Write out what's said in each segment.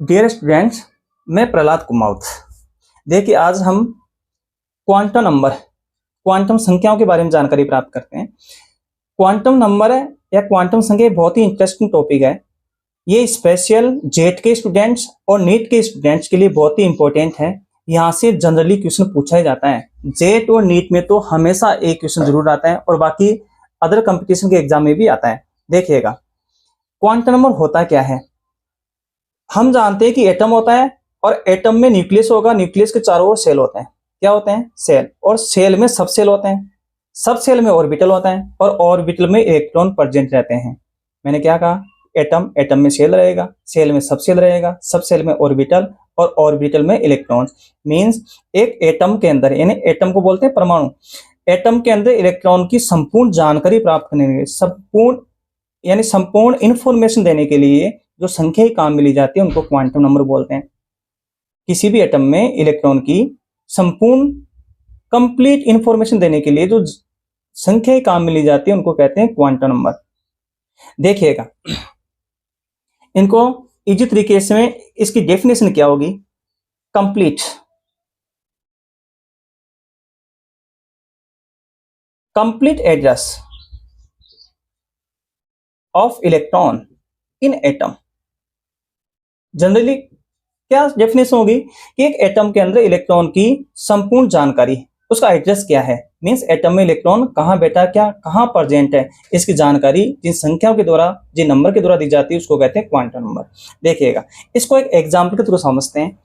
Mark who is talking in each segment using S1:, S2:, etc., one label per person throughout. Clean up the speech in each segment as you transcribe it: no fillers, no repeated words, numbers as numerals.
S1: Dear students, मैं प्रहलाद कुमावत। देखिए, आज हम क्वांटम नंबर, क्वांटम संख्याओं के बारे में जानकारी प्राप्त करते हैं। क्वांटम नंबर है या क्वांटम संख्या बहुत ही इंटरेस्टिंग टॉपिक है। ये स्पेशल जेट के स्टूडेंट्स और नीट के स्टूडेंट्स के लिए बहुत ही इंपॉर्टेंट है। यहाँ से जनरली क्वेश्चन पूछा ही जाता है। जेट और नीट में तो हमेशा एक क्वेश्चन जरूर आता है और बाकी अदर कंपटीशन के एग्जाम में भी आता है। देखिएगा, क्वांटम नंबर होता क्या है। हम जानते हैं कि एटम होता है और एटम में न्यूक्लियस होगा, न्यूक्लियस के चारों ओर सेल होते हैं। क्या होते हैं? सेल। और सेल में सब सेल होते हैं, सब सेल में ऑर्बिटल होता है और ऑर्बिटल में इलेक्ट्रॉन प्रेजेंट रहते हैं। मैंने क्या कहा? एटम, एटम में सेल रहेगा, सेल में सब सेल रहेगा, सब सेल में ऑर्बिटल और ऑर्बिटल में इलेक्ट्रॉन। मींस एक एटम के अंदर, यानी एटम को बोलते हैं परमाणु, एटम के अंदर इलेक्ट्रॉन की संपूर्ण जानकारी प्राप्त करने के लिए, संपूर्ण इंफॉर्मेशन देने के लिए जो संख्या ही काम में ली जाती है उनको क्वांटम नंबर बोलते हैं। किसी भी एटम में इलेक्ट्रॉन की संपूर्ण कंप्लीट इंफॉर्मेशन देने के लिए जो संख्या ही काम में ली जाती है उनको कहते हैं क्वांटम नंबर। देखिएगा, इनको इजी तरीके से इसकी डेफिनेशन क्या होगी? Complete address of electron in atom. Generally क्या डेफिनेशन होगी कि एक एटम के अंदर इलेक्ट्रॉन की संपूर्ण जानकारी, उसका एड्रेस क्या है, मींस एटम में इलेक्ट्रॉन कहां बैठा, क्या कहां प्रेजेंट है, इसकी जानकारी जिन संख्याओं के द्वारा, जिन नंबर के द्वारा दी जाती है उसको कहते हैं क्वांटम नंबर। देखिएगा, इसको एक एग्जाम्पल के थ्रू समझते हैं।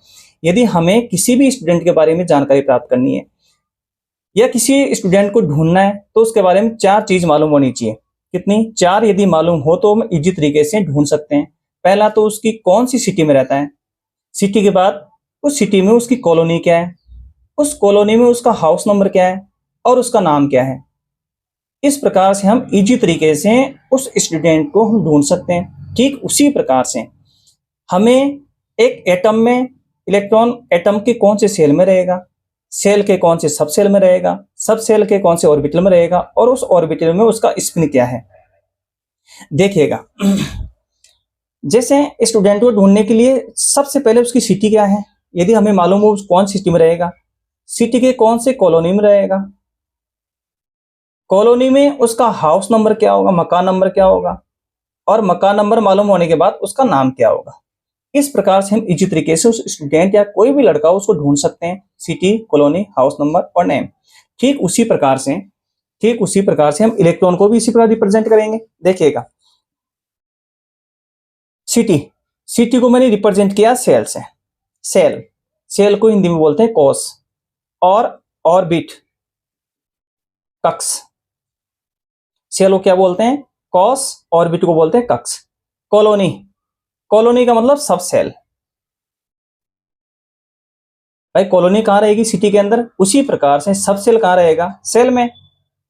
S1: यदि हमें किसी भी स्टूडेंट के बारे में जानकारी प्राप्त करनी है या किसी स्टूडेंट को ढूंढना है तो उसके बारे में 4 चीज मालूम होनी चाहिए। कितनी? 4 यदि मालूम हो तो हम इजी तरीके से ढूंढ सकते हैं। पहला तो उसकी कौन सी सिटी में रहता है, सिटी के बाद उस सिटी में उसकी कॉलोनी क्या है, उस कॉलोनी में उसका हाउस नंबर क्या है और उसका नाम क्या है। इस प्रकार से हम इजी तरीके से उस स्टूडेंट को हम ढूंढ सकते हैं। ठीक उसी प्रकार से हमें एक एटम में इलेक्ट्रॉन एटम के कौन से सेल में रहेगा, सेल के कौन से सब सेल में रहेगा, सब सेल के कौन से ऑर्बिटल में रहेगा और उस ऑर्बिटल में उसका स्पिन क्या है। देखिएगा, जैसे स्टूडेंट को ढूंढने के लिए सबसे पहले उसकी सिटी क्या है, यदि हमें मालूम हो कौन सिटी में रहेगा, सिटी के कौन से कॉलोनी में रहेगा, कॉलोनी में उसका हाउस नंबर क्या होगा, मकान नंबर क्या होगा, और मकान नंबर मालूम होने के बाद उसका नाम क्या होगा। इस प्रकार से हम इसी तरीके से उस स्टूडेंट या कोई भी लड़का उसको ढूंढ सकते हैं, सिटी, कॉलोनी, हाउस नंबर और नेम। ठीक उसी प्रकार से हम इलेक्ट्रॉन को भी इसी प्रकार रिप्रेजेंट करेंगे। देखिएगा, सिटी को मैंने रिप्रेजेंट किया सेल से। सेल को हिंदी में बोलते हैं कोश, और ऑर्बिट कक्ष। सेल को क्या बोलते हैं? कोश, ऑर्बिट को बोलते हैं कक्ष। कॉलोनी का मतलब सब सेल। भाई, कॉलोनी कहां रहेगी? सिटी के अंदर। उसी प्रकार से सब सेल कहां रहेगा? सेल में।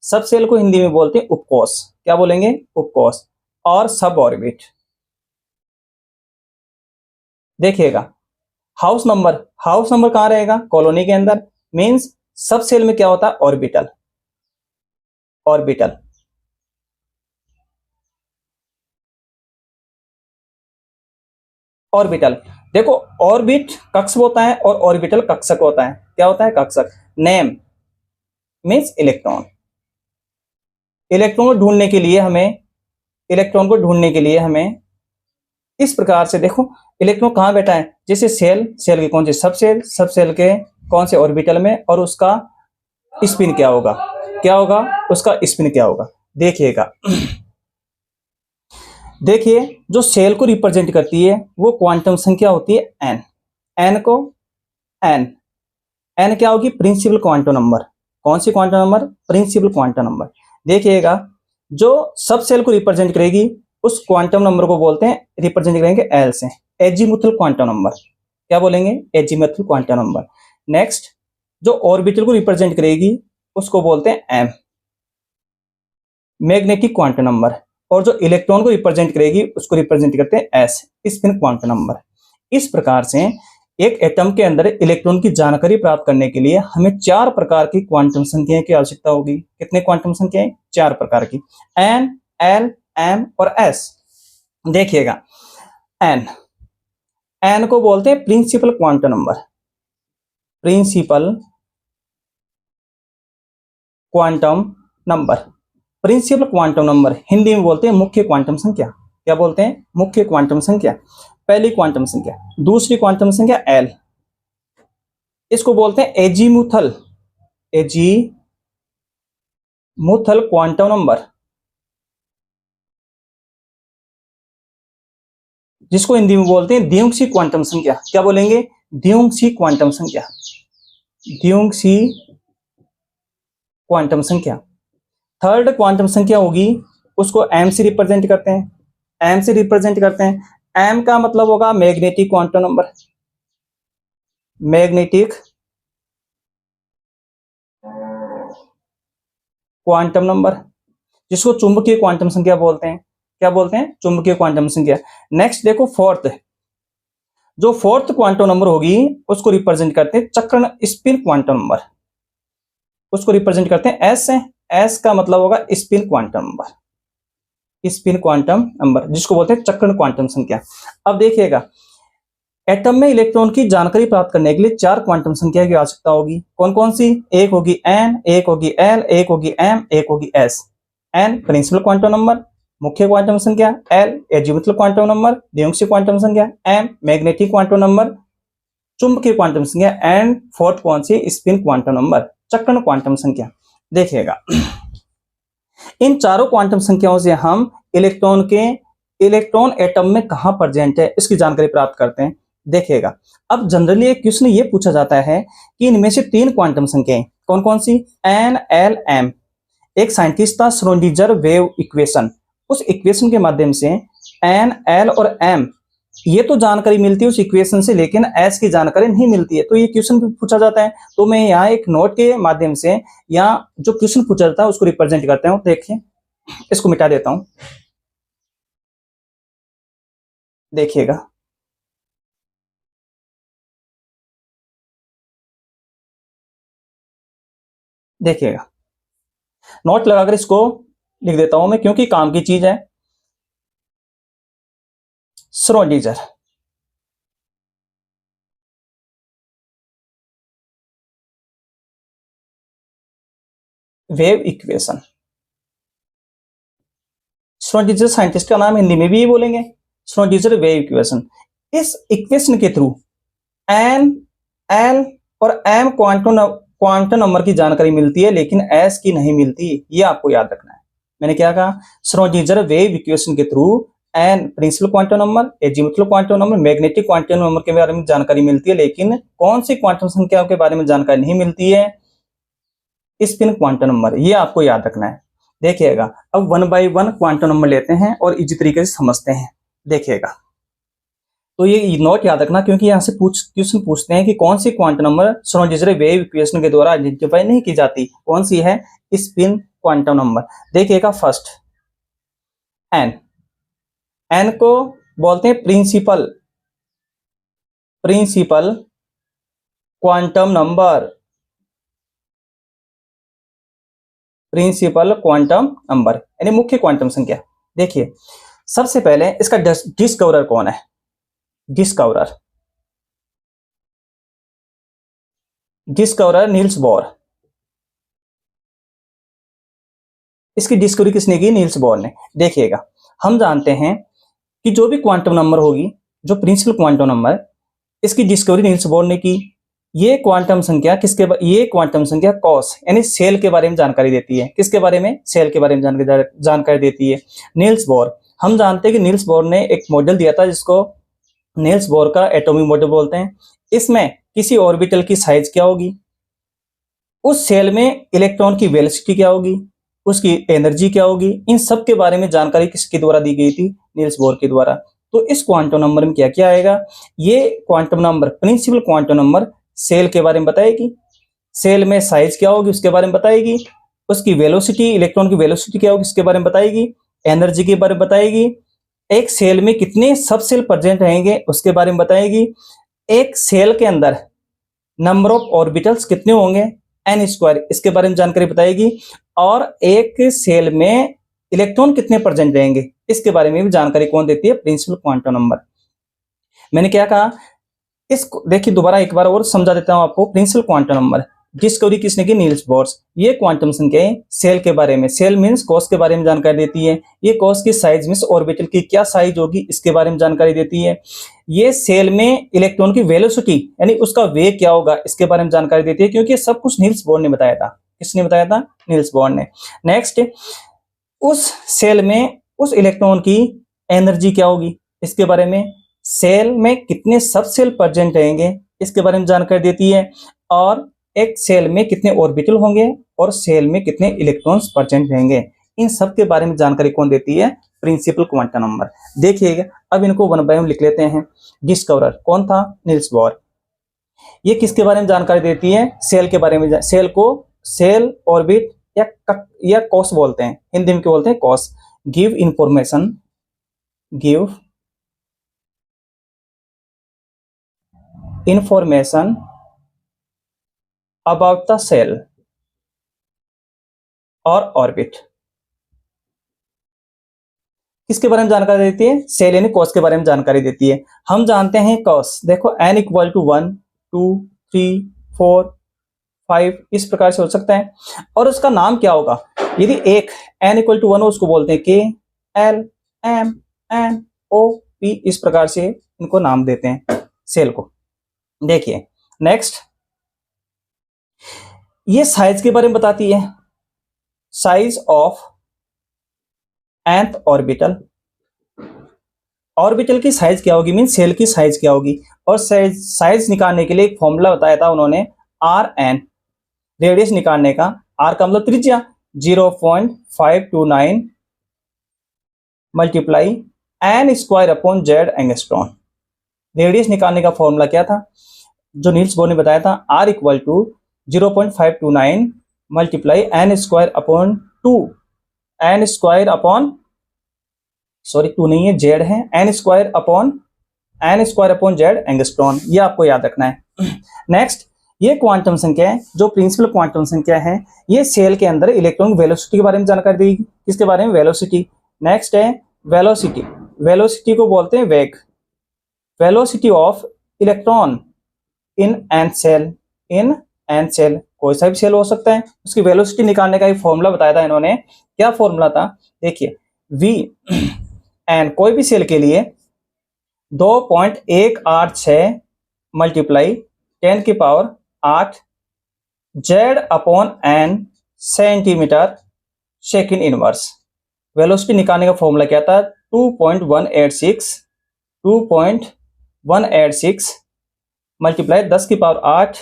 S1: सब सेल को हिंदी में बोलते हैं उपकोष। क्या बोलेंगे? उपकोष। और सब ऑर्बिट। देखिएगा, हाउस नंबर कहां रहेगा? कॉलोनी के अंदर। मींस सब सेल में क्या होता है? ऑर्बिटल। देखो, ऑर्बिट कक्ष होता है और ऑर्बिटल कक्षक होता है। क्या होता है? कक्षक। Name means electron. इलेक्ट्रॉन को ढूंढने के लिए हमें इस प्रकार से, देखो इलेक्ट्रॉन कहां बैठा है, जैसे सेल के कौन से सब सेल के कौन से ऑर्बिटल में, और उसका स्पिन क्या होगा, उसका स्पिन क्या होगा। देखिए, जो सेल को रिप्रेजेंट करती है वो क्वांटम संख्या होती है एन क्या होगी? Principal quantum number. कौन सी quantum number? Principal quantum number. देखिएगा, जो सब सेल को रिप्रेजेंट करेगी उस क्वांटम नंबर को बोलते हैं, रिप्रेजेंट करेंगे एल से, एजीमुथल क्वांटम नंबर। क्या बोलेंगे? Azimuthal quantum number. नेक्स्ट, जो ऑर्बिटल को रिप्रेजेंट करेगी उसको बोलते हैं एम, मैग्नेटिक क्वांटम नंबर। और जो इलेक्ट्रॉन को रिप्रेजेंट करेगी उसको रिप्रेजेंट करते हैं एस, स्पिन क्वांटम नंबर। इस प्रकार से एक एटम के अंदर इलेक्ट्रॉन की जानकारी प्राप्त करने के लिए हमें 4 प्रकार की क्वांटम संख्याएं की आवश्यकता होगी। कितने क्वांटम संख्याएं? 4 प्रकार की, एन, एल, एम और एस। देखिएगा, एन को बोलते हैं principal quantum number, principal quantum number. Principal quantum number Hindi में बोलते हैं मुख्य क्वांटम संख्या। क्या बोलते हैं? मुख्य क्वांटम संख्या, पहली क्वांटम संख्या। दूसरी क्वांटम संख्या एल, इसको बोलते हैं एजीमुथल, एजीमुथल क्वांटम नंबर, जिसको हिंदी में बोलते हैं द्विअंशी क्वांटम संख्या। क्या बोलेंगे? द्विअंशी क्वांटम संख्या, द्विअंशी क्वांटम संख्या। थर्ड क्वांटम संख्या होगी, उसको एम से रिप्रेजेंट करते हैं, एम से रिप्रेजेंट करते हैं। एम का मतलब होगा magnetic quantum number, magnetic quantum number, जिसको चुंबकीय क्वांटम संख्या बोलते हैं। क्या बोलते हैं? चुंबकीय क्वांटम संख्या। नेक्स्ट देखो फोर्थ, जो फोर्थ क्वांटम नंबर होगी उसको रिप्रेजेंट करते हैं चक्रण स्पिन क्वांटम नंबर, उसको रिप्रेजेंट करते हैं एस से। एस का मतलब होगा spin quantum number, spin quantum number, जिसको बोलते हैं चक्रण क्वांटम संख्या। अब देखिएगा, एटम में इलेक्ट्रॉन की जानकारी प्राप्त करने के लिए 4 क्वांटम संख्या की आवश्यकता होगी। कौन कौन सी? एक होगी एन, एक होगी एल, एक होगी एम, एक होगी S. N principal quantum number, मुख्य क्वांटम संख्या। एल एजीमुथल क्वांटम नंबर, द्विअंशी क्वांटम संख्या। एम मैग्नेटिक क्वांटम नंबर, चुंबकीय क्वांटम संख्या। एंड फोर्थ कौन सी? स्पिन क्वांटम नंबर, चक्रण क्वांटम संख्या। देखिएगा, इन चारों क्वांटम संख्याओं से हम इलेक्ट्रॉन एटम में कहां प्रेजेंट है इसकी जानकारी प्राप्त करते हैं। देखिएगा, अब जनरली एक क्वेश्चन ये पूछा जाता है कि इनमें से 3 क्वांटम संख्याएं कौन कौन सी? N, L, M. एक साइंटिस्ट था श्रोडिंगर वेव इक्वेशन, उस इक्वेशन के माध्यम से एन, एल और एम ये तो जानकारी मिलती है उस इक्वेशन से, लेकिन एस की जानकारी नहीं मिलती है। तो ये क्वेश्चन पूछा जाता है, तो मैं यहाँ एक नोट के माध्यम से यहाँ जो क्वेश्चन पूछा जाता है उसको रिप्रेजेंट करता हूँ। देखिए, इसको मिटा देता हूं, देखिएगा। देखिएगा, नोट लगाकर इसको लिख देता हूं मैं, क्योंकि काम की चीज है। Schrodinger wave equation, Schrodinger scientist का नाम हिंदी में भी ये बोलेंगे, श्रोडिंगर वेव इक्वेशन। इस इक्वेशन के थ्रू एन, एल और एम क्वांटम नंबर की जानकारी मिलती है, लेकिन एस की नहीं मिलती। ये आपको याद रखना है। मैंने क्या कहा? श्रोडिंगर वेव इक्वेशन के through n principal quantum number, azimuthal quantum number, magnetic quantum number के बारे में जानकारी मिलती है, लेकिन कौन सी क्वांटम संख्याओं के बारे में जानकारी नहीं मिलती है? Spin quantum number. ये आपको याद रखना है। देखिएगा, अब 1 बाय 1 क्वांटम नंबर लेते हैं और इसी तरीके से समझते हैं। देखिएगा, तो ये नोट याद रखना, क्योंकि यहाँ से क्वेश्चन पूछते हैं कि कौन सी quantum number Schrodinger wave equation के द्वारा आइडेंटिफाई नहीं की जाती, कौन सी है? Spin quantum number. देखिएगा, फर्स्ट एन, एन को बोलते हैं principal quantum number, principal quantum number यानी मुख्य क्वांटम संख्या। देखिए, सबसे पहले इसका डिस्कवरर कौन है? Discoverer Niels Bohr. इसकी डिस्कवरी किसने की? नील्स बोर ने। देखिएगा, हम जानते हैं कि जो भी क्वांटम नंबर होगी, जो प्रिंसिपल क्वांटम नंबर, इसकी डिस्कवरी नील्स बोर ने की। ये क्वांटम संख्या कॉस यानी सेल के बारे में जानकारी देती है। किसके बारे में? सेल के बारे में जानकारी देती है नील्स बोर। हम जानते हैं कि नील्स बोर ने एक मॉडल दिया था, जिसको नील्स बोर का एटॉमिक मॉडल बोलते हैं। इसमें किसी ऑर्बिटल की साइज क्या होगी, उस सेल में इलेक्ट्रॉन की वेलोसिटी क्या होगी, उसकी एनर्जी क्या होगी, इन सब के बारे में जानकारी किसके द्वारा दी गई थी? नील्स बोर के द्वारा। तो इस क्वांटम नंबर में क्या क्या आएगा? ये quantum number, principal quantum number, shell के बारे में बताएगी, सेल में साइज क्या होगी उसके बारे में बताएगी, उसकी वेलोसिटी, इलेक्ट्रॉन की वेलोसिटी क्या होगी इसके बारे में बताएगी, एनर्जी के बारे में बताएगी, एक सेल में कितने सब सेल प्रेजेंट रहेंगे उसके बारे में बताएगी, एक सेल के अंदर नंबर ऑफ ऑर्बिटल्स कितने होंगे, एन स्क्वायर, इसके बारे में जानकारी बताएगी, और एक सेल में इलेक्ट्रॉन कितने प्रेजेंट रहेंगे इसके बारे में भी जानकारी कौन देती है? Principal quantum number. मैंने क्या कहा, इसको देखिए दोबारा एक बार और समझा देता हूं आपको। प्रिंसिपल क्वांटम नंबर डिस्कवरी किसने की, नील्स बोर्स। ये क्वांटम संख्याएं सेल के बारे में, सेल मींस कॉस के बारे में जानकारी देती है। ये कॉस की साइज मींस ऑर्बिटल की क्या साइज होगी इसके बारे में जानकारी देती है। ये सेल में इलेक्ट्रॉन की वेलोसिटी यानी उसका वेग क्या होगा इसके बारे में जानकारी देती है, क्योंकि ये सब कुछ नील्स बोर ने बताया था। किसने बताया था? नील्स बोर ने। नेक्स्ट, उस सेल में उस इलेक्ट्रॉन की एनर्जी क्या होगी इसके बारे में, सेल में कितने सब सेल प्रेजेंट रहेंगे इसके बारे में जानकारी देती है, और एक सेल में कितने ऑर्बिटल होंगे और सेल में कितने इलेक्ट्रॉन्स प्रेजेंट रहेंगे, इन सब के बारे में जानकारी कौन देती है? Principal quantum number. देखिएगा अब इनको वन बाय वन लिख लेते हैं। डिस्कवरर कौन था? Niels Bohr. ये किसके बारे में जानकारी देती है? सेल के बारे में। सेल को सेल ऑर्बिट या कॉस बोलते हैं, हिंदी में क्या बोलते हैं? कॉस। Give information, give information about the shell और ऑर्बिट। किसके बारे में जानकारी देती है? सेल यानी कॉस के बारे में जानकारी देती है। हम जानते हैं कॉस, देखो n इक्वल टू 1 2 3 4 5 इस प्रकार से हो सकता है। और उसका नाम क्या होगा? यदि एक n इक्वल टू 1 हो उसको बोलते हैं के, एल, एम, एन, ओ, पी, इस प्रकार से इनको नाम देते हैं सेल को। देखिए नेक्स्ट, ये साइज के बारे में बताती है। Size of nth orbital, orbital की साइज क्या होगी, मीन सेल की साइज क्या होगी। और साइज निकालने के लिए एक फॉर्मूला बताया था उन्होंने, आर एन। रेडियस निकालने का, आर का मतलब त्रिज्या, 0.529 multiply n square upon Z angstrom. Radius निकालने का फॉर्मूला क्या था जो नील्स बोर ने बताया था? R equal to 0.529 multiply n square upon 2, n square upon, sorry 2 नहीं है, जेड है, n square upon Z angstrom. ये आपको याद रखना है। नेक्स्ट, ये क्वांटम संख्या है जो प्रिंसिपल क्वांटम संख्या है, ये सेल के अंदर इलेक्ट्रॉन वेलोसिटी के बारे में जानकारी देगी। किसके बारे में? वेलोसिटी। नेक्स्ट है वेलोसिटी, वेलोसिटी को बोलते हैं वेग। Velocity of electron in n shell, in n shell कोई सा भी सेल हो सकता है, उसकी वेलोसिटी निकालने का एक फॉर्मूला बताया था इन्होंने। क्या फॉर्मूला था? देखिए, वी एन कोई भी सेल के लिए 2.186 मल्टीप्लाई 10 की power 8 Z upon n centimetre second inverse. Velocity निकालने का फॉर्मूला क्या था? 2.186 मल्टीप्लाई 10 की power 8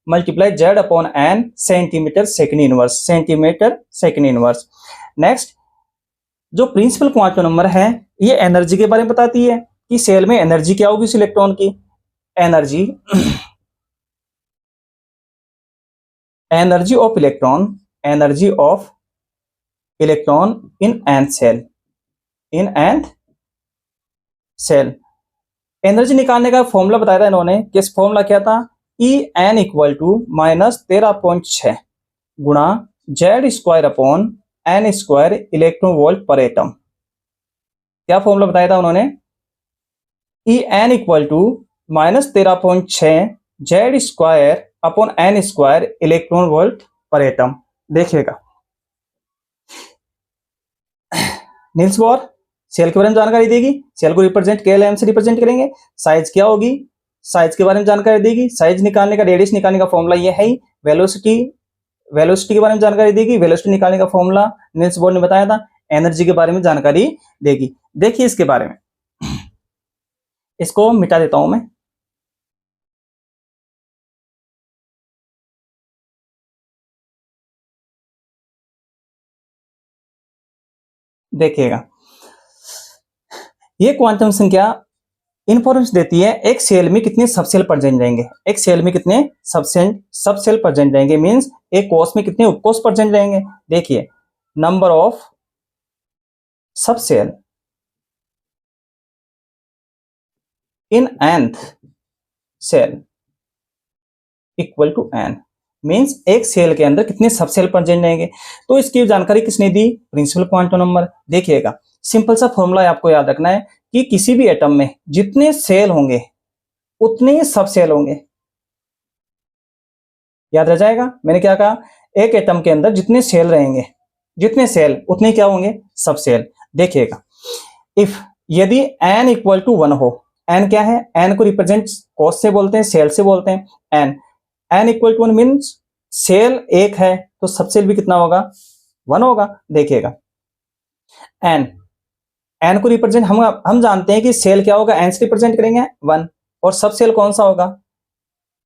S1: multiply Z upon n centimetre second inverse, centimetre second inverse. Next, जो प्रिंसिपल क्वांटम नंबर है ये एनर्जी के बारे में बताती है कि सेल में एनर्जी क्या होगी इस इलेक्ट्रॉन की। Energy, energy of electron, energy of electron in n shell, in n shell. Energy निकालने का फॉर्मूला बताया था इन्होंने, किस फॉर्मूला क्या था? ई एन इक्वल टू -13.6 गुणा Z square upon n square electron volt per atom. क्या फॉर्मूला बताया था उन्होंने? E n equal to -13.6 Z square upon n square electron volt per atom. देखिएगा नील्स बोर सेल के बारे में जानकारी देगी, सेल को रिप्रेजेंट KLM से रिप्रेजेंट करेंगे। साइज क्या होगी, साइज के बारे में जानकारी देगी। साइज निकालने का, रेडियस निकालने का फॉर्मूला ये है ही। वेलोसिटी, वेलोसिटी के बारे में जानकारी देगी। वेलोसिटी निकालने का फॉर्मूला नील्स बोर ने बताया था। एनर्जी के बारे में जानकारी देगी। देखिए इसके बारे में, इसको मिटा देता हूं मैं। देखिएगा ये क्वांटम संख्या इंफॉर्मेशन देती है एक सेल में कितने सबसेल प्रेजेंट रहेंगे, एक सेल में कितने सबसेल प्रेजेंट रहेंगे, मींस एक कोष में कितने उपकोष प्रेजेंट रहेंगे। देखिए number of subshell in nth shell equal to n, means एक सेल के अंदर कितने सबसेल प्रेजेंट रहेंगे। तो इसकी जानकारी किसने दी? प्रिंसिपल क्वांटम नंबर। देखिएगा सिंपल सा फॉर्मूला आपको याद रखना है कि किसी भी एटम में जितने सेल होंगे उतने ही सब सेल होंगे। याद रह जाएगा, मैंने क्या कहा, एक एटम के अंदर जितने सेल रहेंगे, जितने सेल उतने क्या होंगे, सब सेल। देखिएगा, इफ यदि n इक्वल टू 1 हो, n क्या है, n को रिप्रेजेंट कॉस से बोलते हैं, सेल से बोलते हैं। n equal to 1 means shell एक है तो सब सेल भी कितना होगा, 1 होगा। देखिएगा, n को रिप्रेजेंट हम जानते हैं कि सेल क्या होगा, n से रिप्रेजेंट करेंगे 1, और सब सेल कौन सा होगा,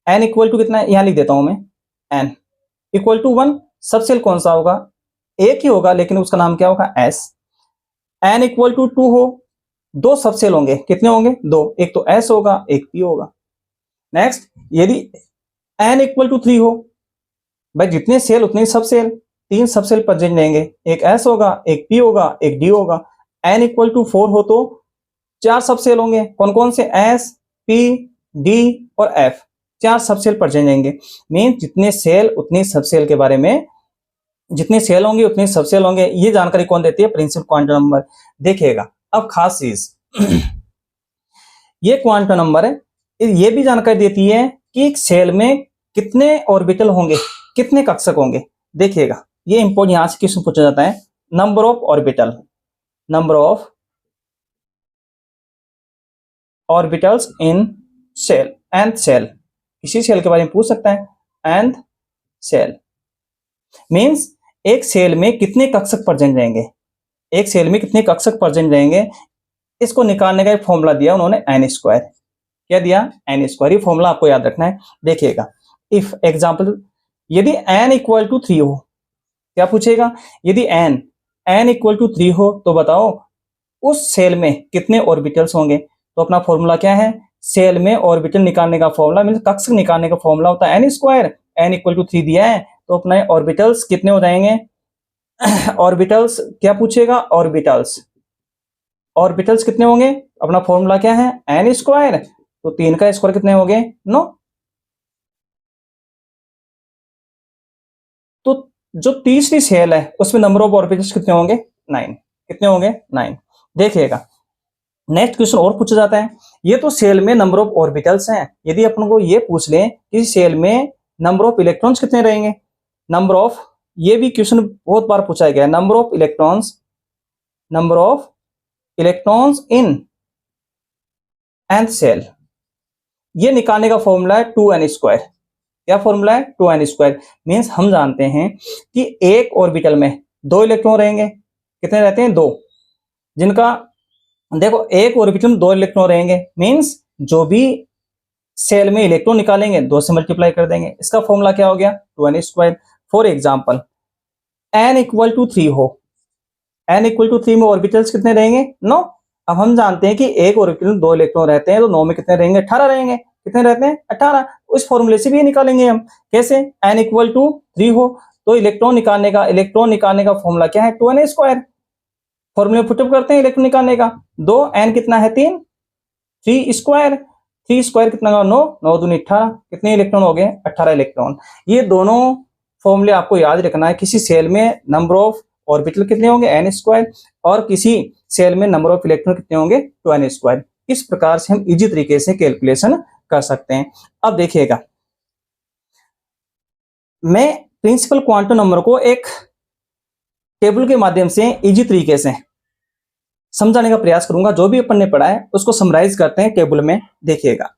S1: n इक्वल टू कितना है, यहां लिख देता हूं मैं, n इक्वल टू 1, सब सेल कौन सा होगा, एक ही होगा लेकिन उसका नाम क्या होगा, s। n इक्वल टू 2 हो, दो सब सेल होंगे, कितने होंगे, दो, एक तो s होगा, एक p होगा। नेक्स्ट, यदि n इक्वल टू 3 हो, भाई जितने सेल उतने सब सेल, तीन सब सेल प्रेजेंट रहेंगे, एक s होगा, एक p होगा, एक d होगा। n इक्वल टू 4 हो तो चार सब सेल होंगे, कौन कौन से, s, p, d और f, चार सब सेल प्रेजेंट रहेंगे। मीन जितने सेल उतने सब सेल के बारे में, जितने सेल होंगे उतने सब सेल होंगे। ये जानकारी कौन देती है, प्रिंसिपल क्वांटम नंबर। देखिएगा अब खास चीज, ये क्वांटम नंबर है, ये भी जानकारी देती है कि एक सेल में कितने ऑर्बिटल होंगे, कितने कक्षक होंगे। देखिएगा, ये इंपॉर्टेंट यहां से क्वेश्चन पूछा जाता है, number of orbital, number of orbitals in shell, nth shell, किसी सेल के बारे में पूछ सकता है। nth सेल मींस एक सेल में कितने कक्षक प्रेजेंट रहेंगे, एक सेल में कितने कक्षक प्रेजेंट रहेंगे, इसको निकालने का एक फॉर्मूला दिया उन्होंने, n स्क्वायर। क्या दिया, n स्क्वायर। ये फॉर्मूला आपको याद रखना है। देखिएगा, इफ एग्जांपल यदि n इक्वल टू 3 हो, क्या पूछेगा, यदि n इक्वल टू 3 हो तो बताओ उस सेल में कितने ऑर्बिटल्स होंगे। तो अपना फॉर्मूला क्या है, सेल में ऑर्बिटल निकालने का फॉर्मूला, मींस कक्षक निकालने का फॉर्मूला होता है n square. n equal to 3 दिया है तो अपना ऑर्बिटल्स कितने हो जाएंगे, ऑर्बिटल्स क्या पूछेगा, ऑर्बिटल्स, ऑर्बिटल्स कितने होंगे, अपना फॉर्मूला क्या है, n स्क्वायर, तो 3 का स्क्वायर कितने हो गए, 9। तो जो तीसरी सेल है उसमें नंबर ऑफ ऑर्बिटल्स कितने होंगे, 9। कितने होंगे, 9। देखिएगा, नेक्स्ट क्वेश्चन और पूछा जाता है, ये तो सेल में नंबर ऑफ ऑर्बिटल्स हैं, यदि अपन को ये पूछ लें कि सेल में नंबर ऑफ इलेक्ट्रॉन्स कितने रहेंगे, नंबर ऑफ, ये भी क्वेश्चन बहुत बार पूछा गया है, number of electrons, number of electrons in nth shell, ये निकालने का फॉर्मूला है 2n स्क्वायर। क्या फॉर्मूला है, 2n स्क्वायर। मींस हम जानते हैं कि एक ऑर्बिटल में दो इलेक्ट्रॉन रहेंगे, कितने रहते हैं, दो, जिनका देखो एक ऑर्बिटल में दो इलेक्ट्रॉन रहेंगे, मींस जो भी सेल में इलेक्ट्रॉन निकालेंगे दो से मल्टीप्लाई कर देंगे। इसका फॉर्मूला क्या हो गया, 2n square. For example n equal to 3 हो, n इक्वल टू 3 में ऑर्बिटल्स कितने रहेंगे, 9। अब हम जानते हैं कि एक ऑर्बिटल में दो इलेक्ट्रॉन रहते हैं तो 9 में कितने रहेंगे, 18 रहेंगे। कितने रहते हैं, 18। उस फॉर्मूले से भी ये निकालेंगे हम, कैसे, n इक्वल टू 3 हो तो इलेक्ट्रॉन निकालने का फॉर्मूला क्या है, 2n स्क्वायर। फॉर्मूले पुटअप करते हैं इलेक्ट्रॉन निकालने का, 2 n कितना है, 3, 3 स्क्वायर, 3 स्क्वायर कितना होगा, 9, 9 दूनी 18, कितने इलेक्ट्रॉन हो गए, 18 इलेक्ट्रॉन। ये दोनों फॉर्मूले आपको याद रखना है। किसी सेल में नंबर ऑफ ऑर्बिटल कितने होंगे, n स्क्वायर, और किसी सेल में नंबर ऑफ इलेक्ट्रॉन कितने होंगे, 2n स्क्वायर। इस प्रकार से हम इजी तरीके से कैलकुलेशन कर सकते हैं। अब देखिएगा, मैं प्रिंसिपल क्वांटम नंबर को एक टेबल के माध्यम से इजी तरीके से समझाने का प्रयास करूंगा। जो भी अपन ने पढ़ा है उसको समराइज करते हैं टेबल में। देखिएगा,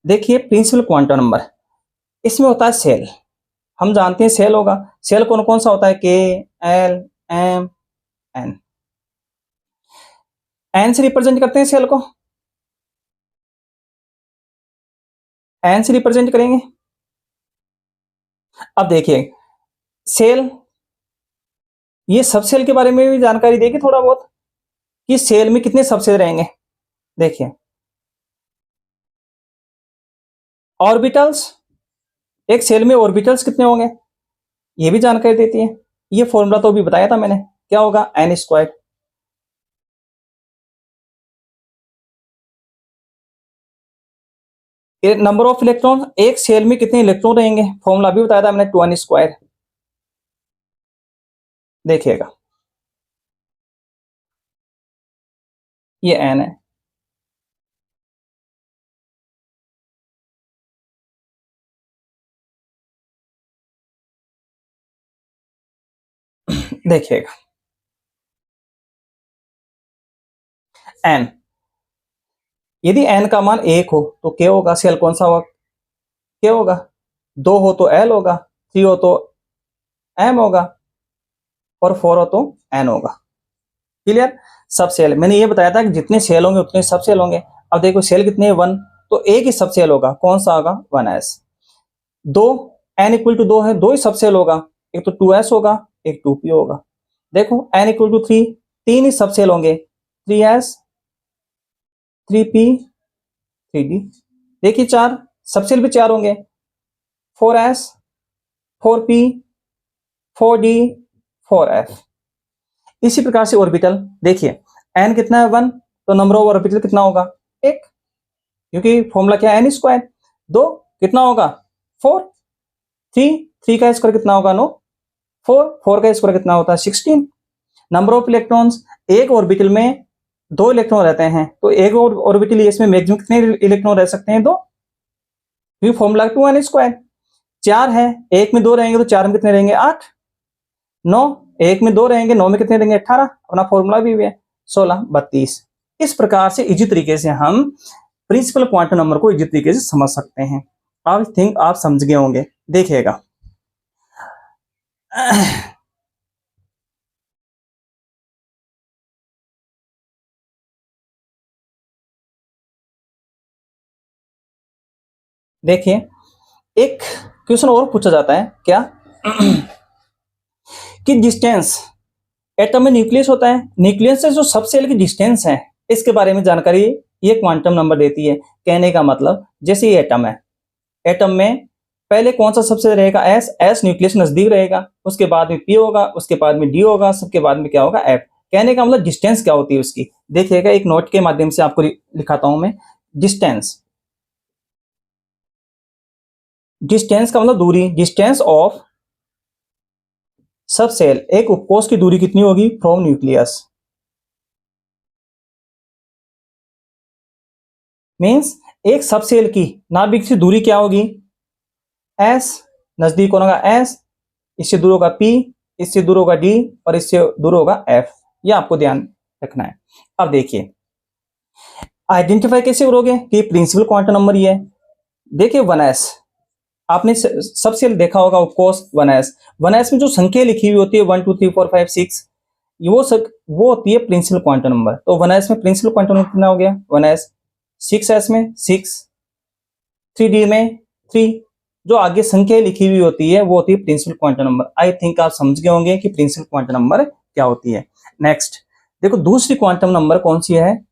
S1: देखिए प्रिंसिपल क्वांटम नंबर, इसमें होता है सेल। हम जानते हैं सेल होगा, सेल कौन कौन सा होता है, के, एल, एम, एन। एन से रिप्रेजेंट करते हैं सेल को, एन से रिप्रेजेंट करेंगे। अब देखिए सेल, ये सब सेल के बारे में भी जानकारी देगी थोड़ा बहुत, कि सेल में कितने सब सेल रहेंगे। देखिए ऑर्बिटल्स, एक सेल में ऑर्बिटल्स कितने होंगे, ये भी जानकारी देती है। ये फॉर्मूला तो भी बताया था मैंने, क्या होगा, n square. Number of electron, एक सेल में कितने इलेक्ट्रॉन रहेंगे, फॉर्मूला भी बताया था मैंने, 2n स्क्वायर। देखिएगा ये n है। देखिएगा n, यदि n का मान 1 हो तो k होगा, सेल कौन सा होगा, k होगा। 2 हो तो l होगा, 3 हो तो m होगा, और 4 हो तो n होगा। क्लियर। सब सेल मैंने ये बताया था कि जितने सेल होंगे उतने सब सेल होंगे। अब देखो सेल कितने हैं, 1, तो एक ही सब सेल होगा, कौन सा होगा, 1s। 2, n इक्वल टू 2 है, 2 ही सब सेल होगा, एक तो 2s होगा, एक 2p होगा। देखो n इक्वल टू 3, 3 ही सब सेल होंगे, 3s, 3p, 3d। देखिए 4 सब सेल भी 4 होंगे, 4s, 4p, 4d, 4f। इसी प्रकार से ऑर्बिटल देखिए, n कितना है, 1, तो नंबर ऑफ ऑर्बिटल कितना होगा, 1, क्योंकि फॉर्मूला क्या है, n स्क्वायर। 2 कितना होगा, 4, 3 का स्क्वायर कितना होगा, 9, 4 का स्क्वायर कितना होता है, 16। नंबर ऑफ इलेक्ट्रॉन्स, एक ऑर्बिटल में 2 इलेक्ट्रॉन रहते हैं, तो एक ऑर्बिटल इसमें मैक्सिमम कितने इलेक्ट्रॉन रह सकते हैं, 2, क्योंकि फॉर्मूला 2n स्क्वायर। 4 है, एक में 2 रहेंगे तो 4 में कितने रहेंगे, 8। 9, एक में 2 रहेंगे, 9 में कितने रहेंगे, 18। अपना फॉर्मूला भी है 16, 32। इस प्रकार से इजी तरीके से हम प्रिंसिपल क्वांटम नंबर को इजी तरीके से समझ सकते हैं। आई थिंक आप समझ गए होंगे। देखिएगा देखिए एक क्वेश्चन और पूछा जाता है क्या कि डिस्टेंस एटम में न्यूक्लियस होता है, न्यूक्लियस से जो सब सेल की डिस्टेंस है इसके बारे में जानकारी ये क्वांटम नंबर देती है। कहने का मतलब जैसे ये एटम है, एटम में पहले कौन सा सबसे रहेगा, एस, एस न्यूक्लियस नजदीक रहेगा, उसके बाद में पी होगा, उसके बाद में डी होगा, सबके बाद में क्या होगा, एफ। कहने का मतलब डिस्टेंस क्या होती है उसकी। देखिएगा एक नोट के माध्यम से आपको लिखाता हूं मैं। डिस्टेंस, डिस्टेंस का मतलब दूरी, डिस्टेंस ऑफ सब सेल, एक उपकोष की दूरी कितनी होगी फ्रॉम न्यूक्लियस। मींस एक सब सेल की नाभिक से दूरी क्या होगी, एस, नजदीक कौन होगा, एस, इससे दूर होगा पी, इससे दूर होगा डी, और इससे दूर होगा एफ। ये आपको ध्यान रखना है। अब देखिए आइडेंटिफाई कैसे करोगे कि प्रिंसिपल क्वांटम नंबर ये है। देखिए 1s, आपने सब सेल देखा होगा ऑफकोर्स 1s। 1s में जो संख्या लिखी हुई होती है 1 2 3 4 5 6, वो होती है प्रिंसिपल क्वांटम नंबर। तो 1s में प्रिंसिपल क्वांटम नंबर कितना हो गया, 1s। 6s में 6, 3d में 3, जो आगे संख्या लिखी हुई होती है वो होती है principal quantum number. I think आप समझ गए होंगे कि प्रिंसिपल क्वांटम नंबर क्या होती है। नेक्स्ट देखो दूसरी क्वांटम नंबर कौन सी है,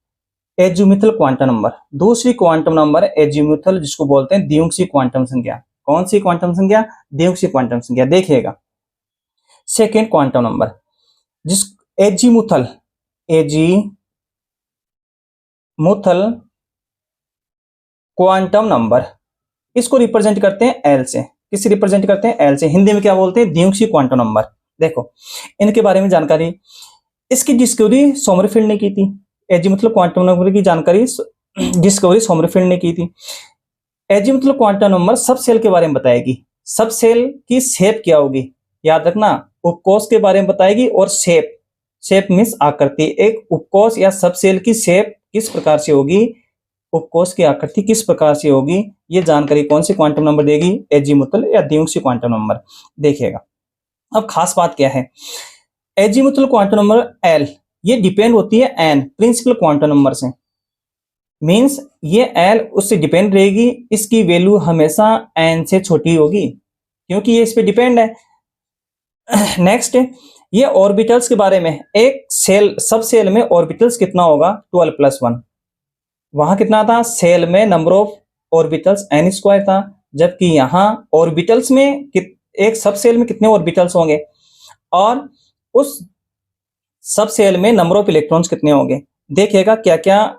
S1: एजीमुथल क्वांटम नंबर। दूसरी क्वांटम नंबर एजीमुथल, जिसको बोलते हैं द्विअंक्षीय क्वांटम संख्या। कौन सी क्वांटम संख्या, द्विअंक्षीय क्वांटम संख्या। देखिएगा सेकेंड क्वांटम नंबर जिस एजीमुथल, एजीमुथल क्वांटम नंबर, इसको रिप्रेजेंट करते हैं एल से। किससे रिप्रेजेंट करते हैं, एल से। हिंदी में क्या बोलते हैं, द्विअंक्षीय क्वांटम नंबर। देखो इनके बारे में जानकारी, इसकी डिस्कवरी सोमरफेल्ड ने की थी। एजीमुथल क्वांटम नंबर की जानकारी डिस्कवरी सोमरफेल्ड ने की थी। एजीमुथल क्वांटम नंबर सब सेल के बारे में बताएगी। सब सेल की शेप क्या होगी, याद रखना, उपकोष के बारे में बताएगी। और शेप, शेप मीन्स आकृति, एक उपकोष या सब सेल की शेप किस प्रकार से होगी, उपकोष की आकृति किस प्रकार से होगी, ये जानकारी कौन सी क्वांटम नंबर देगी, एजीमुथल या द्विअंक्षीय क्वांटम नंबर। देखिएगा अब खास बात क्या है, एजीमुथल क्वांटम नंबर एल ये डिपेंड होती है एन प्रिंसिपल क्वांटम नंबर से। मींस ये एल उससे डिपेंड रहेगी, इसकी वैल्यू हमेशा एन से छोटी होगी क्योंकि ये इस पे डिपेंड है। नेक्स्ट ये ऑर्बिटल्स के बारे में, एक सेल सब सेल में ऑर्बिटल्स कितना होगा, 12+1। वहां कितना था, सेल में number of orbitals n square था, जबकि यहाँ ऑर्बिटल्स में एक सब सेल में कितने ऑर्बिटल्स होंगे, और उस सब सेल में नंबर ऑफ इलेक्ट्रॉन्स कितने होंगे। देखिएगा क्या क्या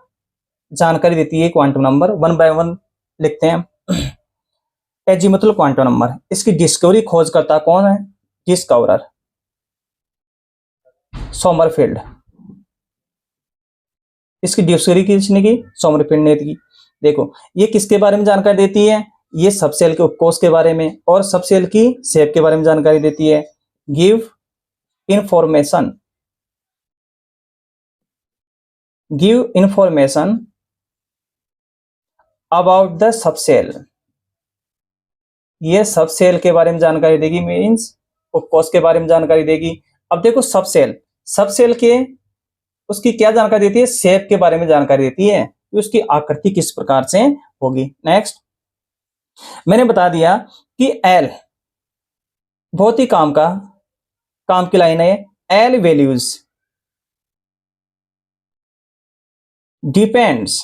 S1: जानकारी देती है quantum number, one by one लिखते हैं। एजीमुथल क्वांटम नंबर, इसकी डिस्कवरी खोजकर्ता कौन है, डिस्कवरर सोमरफेल्ड। इसकी डिस्कवरी किसने की? सोमरफेल्ड ने की। देखो ये किसके बारे में जानकारी देती है? ये सबसेल के उपकोष के बारे में और सबसेल की शेप के बारे में जानकारी देती है। Give information about the subshell. ये सबसेल के बारे में जानकारी देगी, मीन्स उपकोष के बारे में जानकारी देगी। अब देखो सबसेल के उसकी क्या जानकारी देती है? शेप के बारे में जानकारी देती है, तो उसकी आकृति किस प्रकार से होगी। नेक्स्ट मैंने बता दिया कि एल बहुत ही काम की लाइन है। L values depends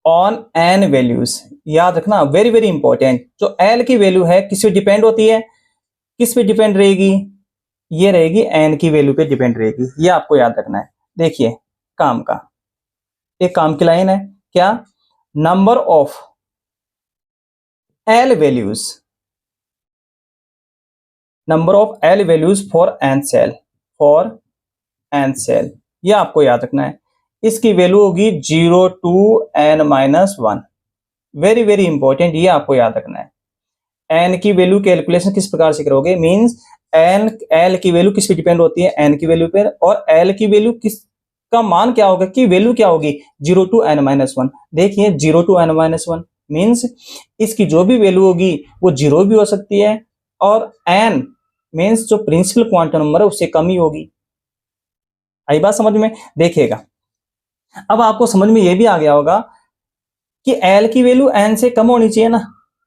S1: on an values. याद रखना, वेरी वेरी इंपॉर्टेंट। जो एल की वैल्यू है किस पे डिपेंड होती है? किस पे डिपेंड रहेगी? ये रहेगी एन की वैल्यू पे डिपेंड रहेगी। ये आपको याद रखना है। देखिए एक काम की लाइन है क्या? Number of L values for n shell. ये आपको याद रखना है। इसकी वैल्यू होगी 0 to n-1। Very very important, ये आपको याद रखना है। एन की वैल्यू कैलकुलेशन किस प्रकार से करोगे? मींस एल की वैल्यू किस पे डिपेंड होती है? एन की वैल्यू पर। और एल की वैल्यू का मान क्या होगा? कि वैल्यू क्या होगी? 0 to n-1। देखिए 0 to n-1 मींस इसकी जो भी वैल्यू होगी वो 0 भी हो सकती है, और n मींस जो प्रिंसिपल क्वांटम नंबर है उससे कम ही होगी। आई बात समझ में? देखिएगा अब आपको समझ में ये भी आ गया होगा कि एल की वैल्यू एन से कम होनी चाहिए ना,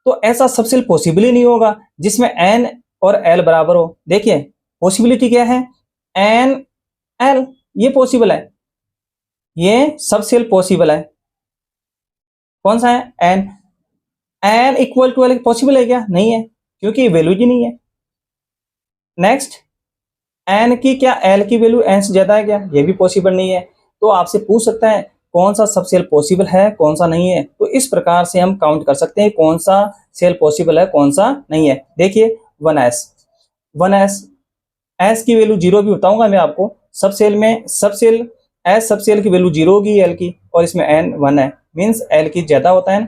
S1: तो ऐसा सबसेल पॉसिबल ही नहीं होगा जिसमें एन और एल बराबर हो। देखिए पॉसिबिलिटी क्या है? एन एल, ये पॉसिबल है, ये सबसेल पॉसिबल है। कौन सा है? N. N equal to L possible है क्या? नहीं है, क्योंकि वैल्यू ही नहीं है। नेक्स्ट एन की क्या एल की वैल्यू एन से ज्यादा है क्या? ये भी पॉसिबल नहीं है। तो आपसे पूछ सकता है कौन सा सब सेल पॉसिबल है, कौन सा नहीं है। तो इस प्रकार से हम काउंट कर सकते हैं कौन सा सेल पॉसिबल है, कौन सा नहीं है। देखिए 1s एस की वैल्यू 0 भी बताऊंगा मैं आपको। सब सेल एस सब सेल की वैल्यू 0 होगी एल की, और इसमें एन 1 है, मीन्स एल की ज्यादा होता है।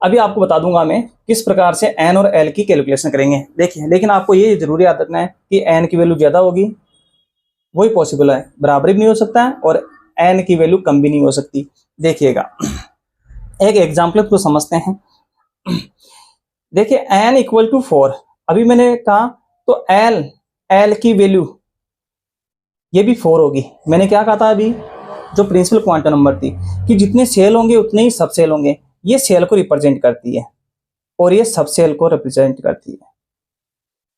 S1: अभी आपको बता दूंगा मैं किस प्रकार से एन और एल की कैलकुलेशन करेंगे। देखिए लेकिन आपको ये जरूरी याद रखना है कि एन की वैल्यू ज्यादा होगी वही पॉसिबल है, बराबर भी नहीं हो सकता है, और एन की वैल्यू कम भी नहीं हो सकती। देखिएगा एक एग्जाम्पल को समझते हैं। देखिए एन इक्वल टू 4, अभी मैंने कहा तो एल की वैल्यू ये भी 4 होगी। मैंने क्या कहा था अभी, जो प्रिंसिपल क्वांटम नंबर थी कि जितने सेल होंगे उतने ही सब सेल होंगे। ये सेल को रिप्रेजेंट करती है और ये सब सेल को रिप्रेजेंट करती है।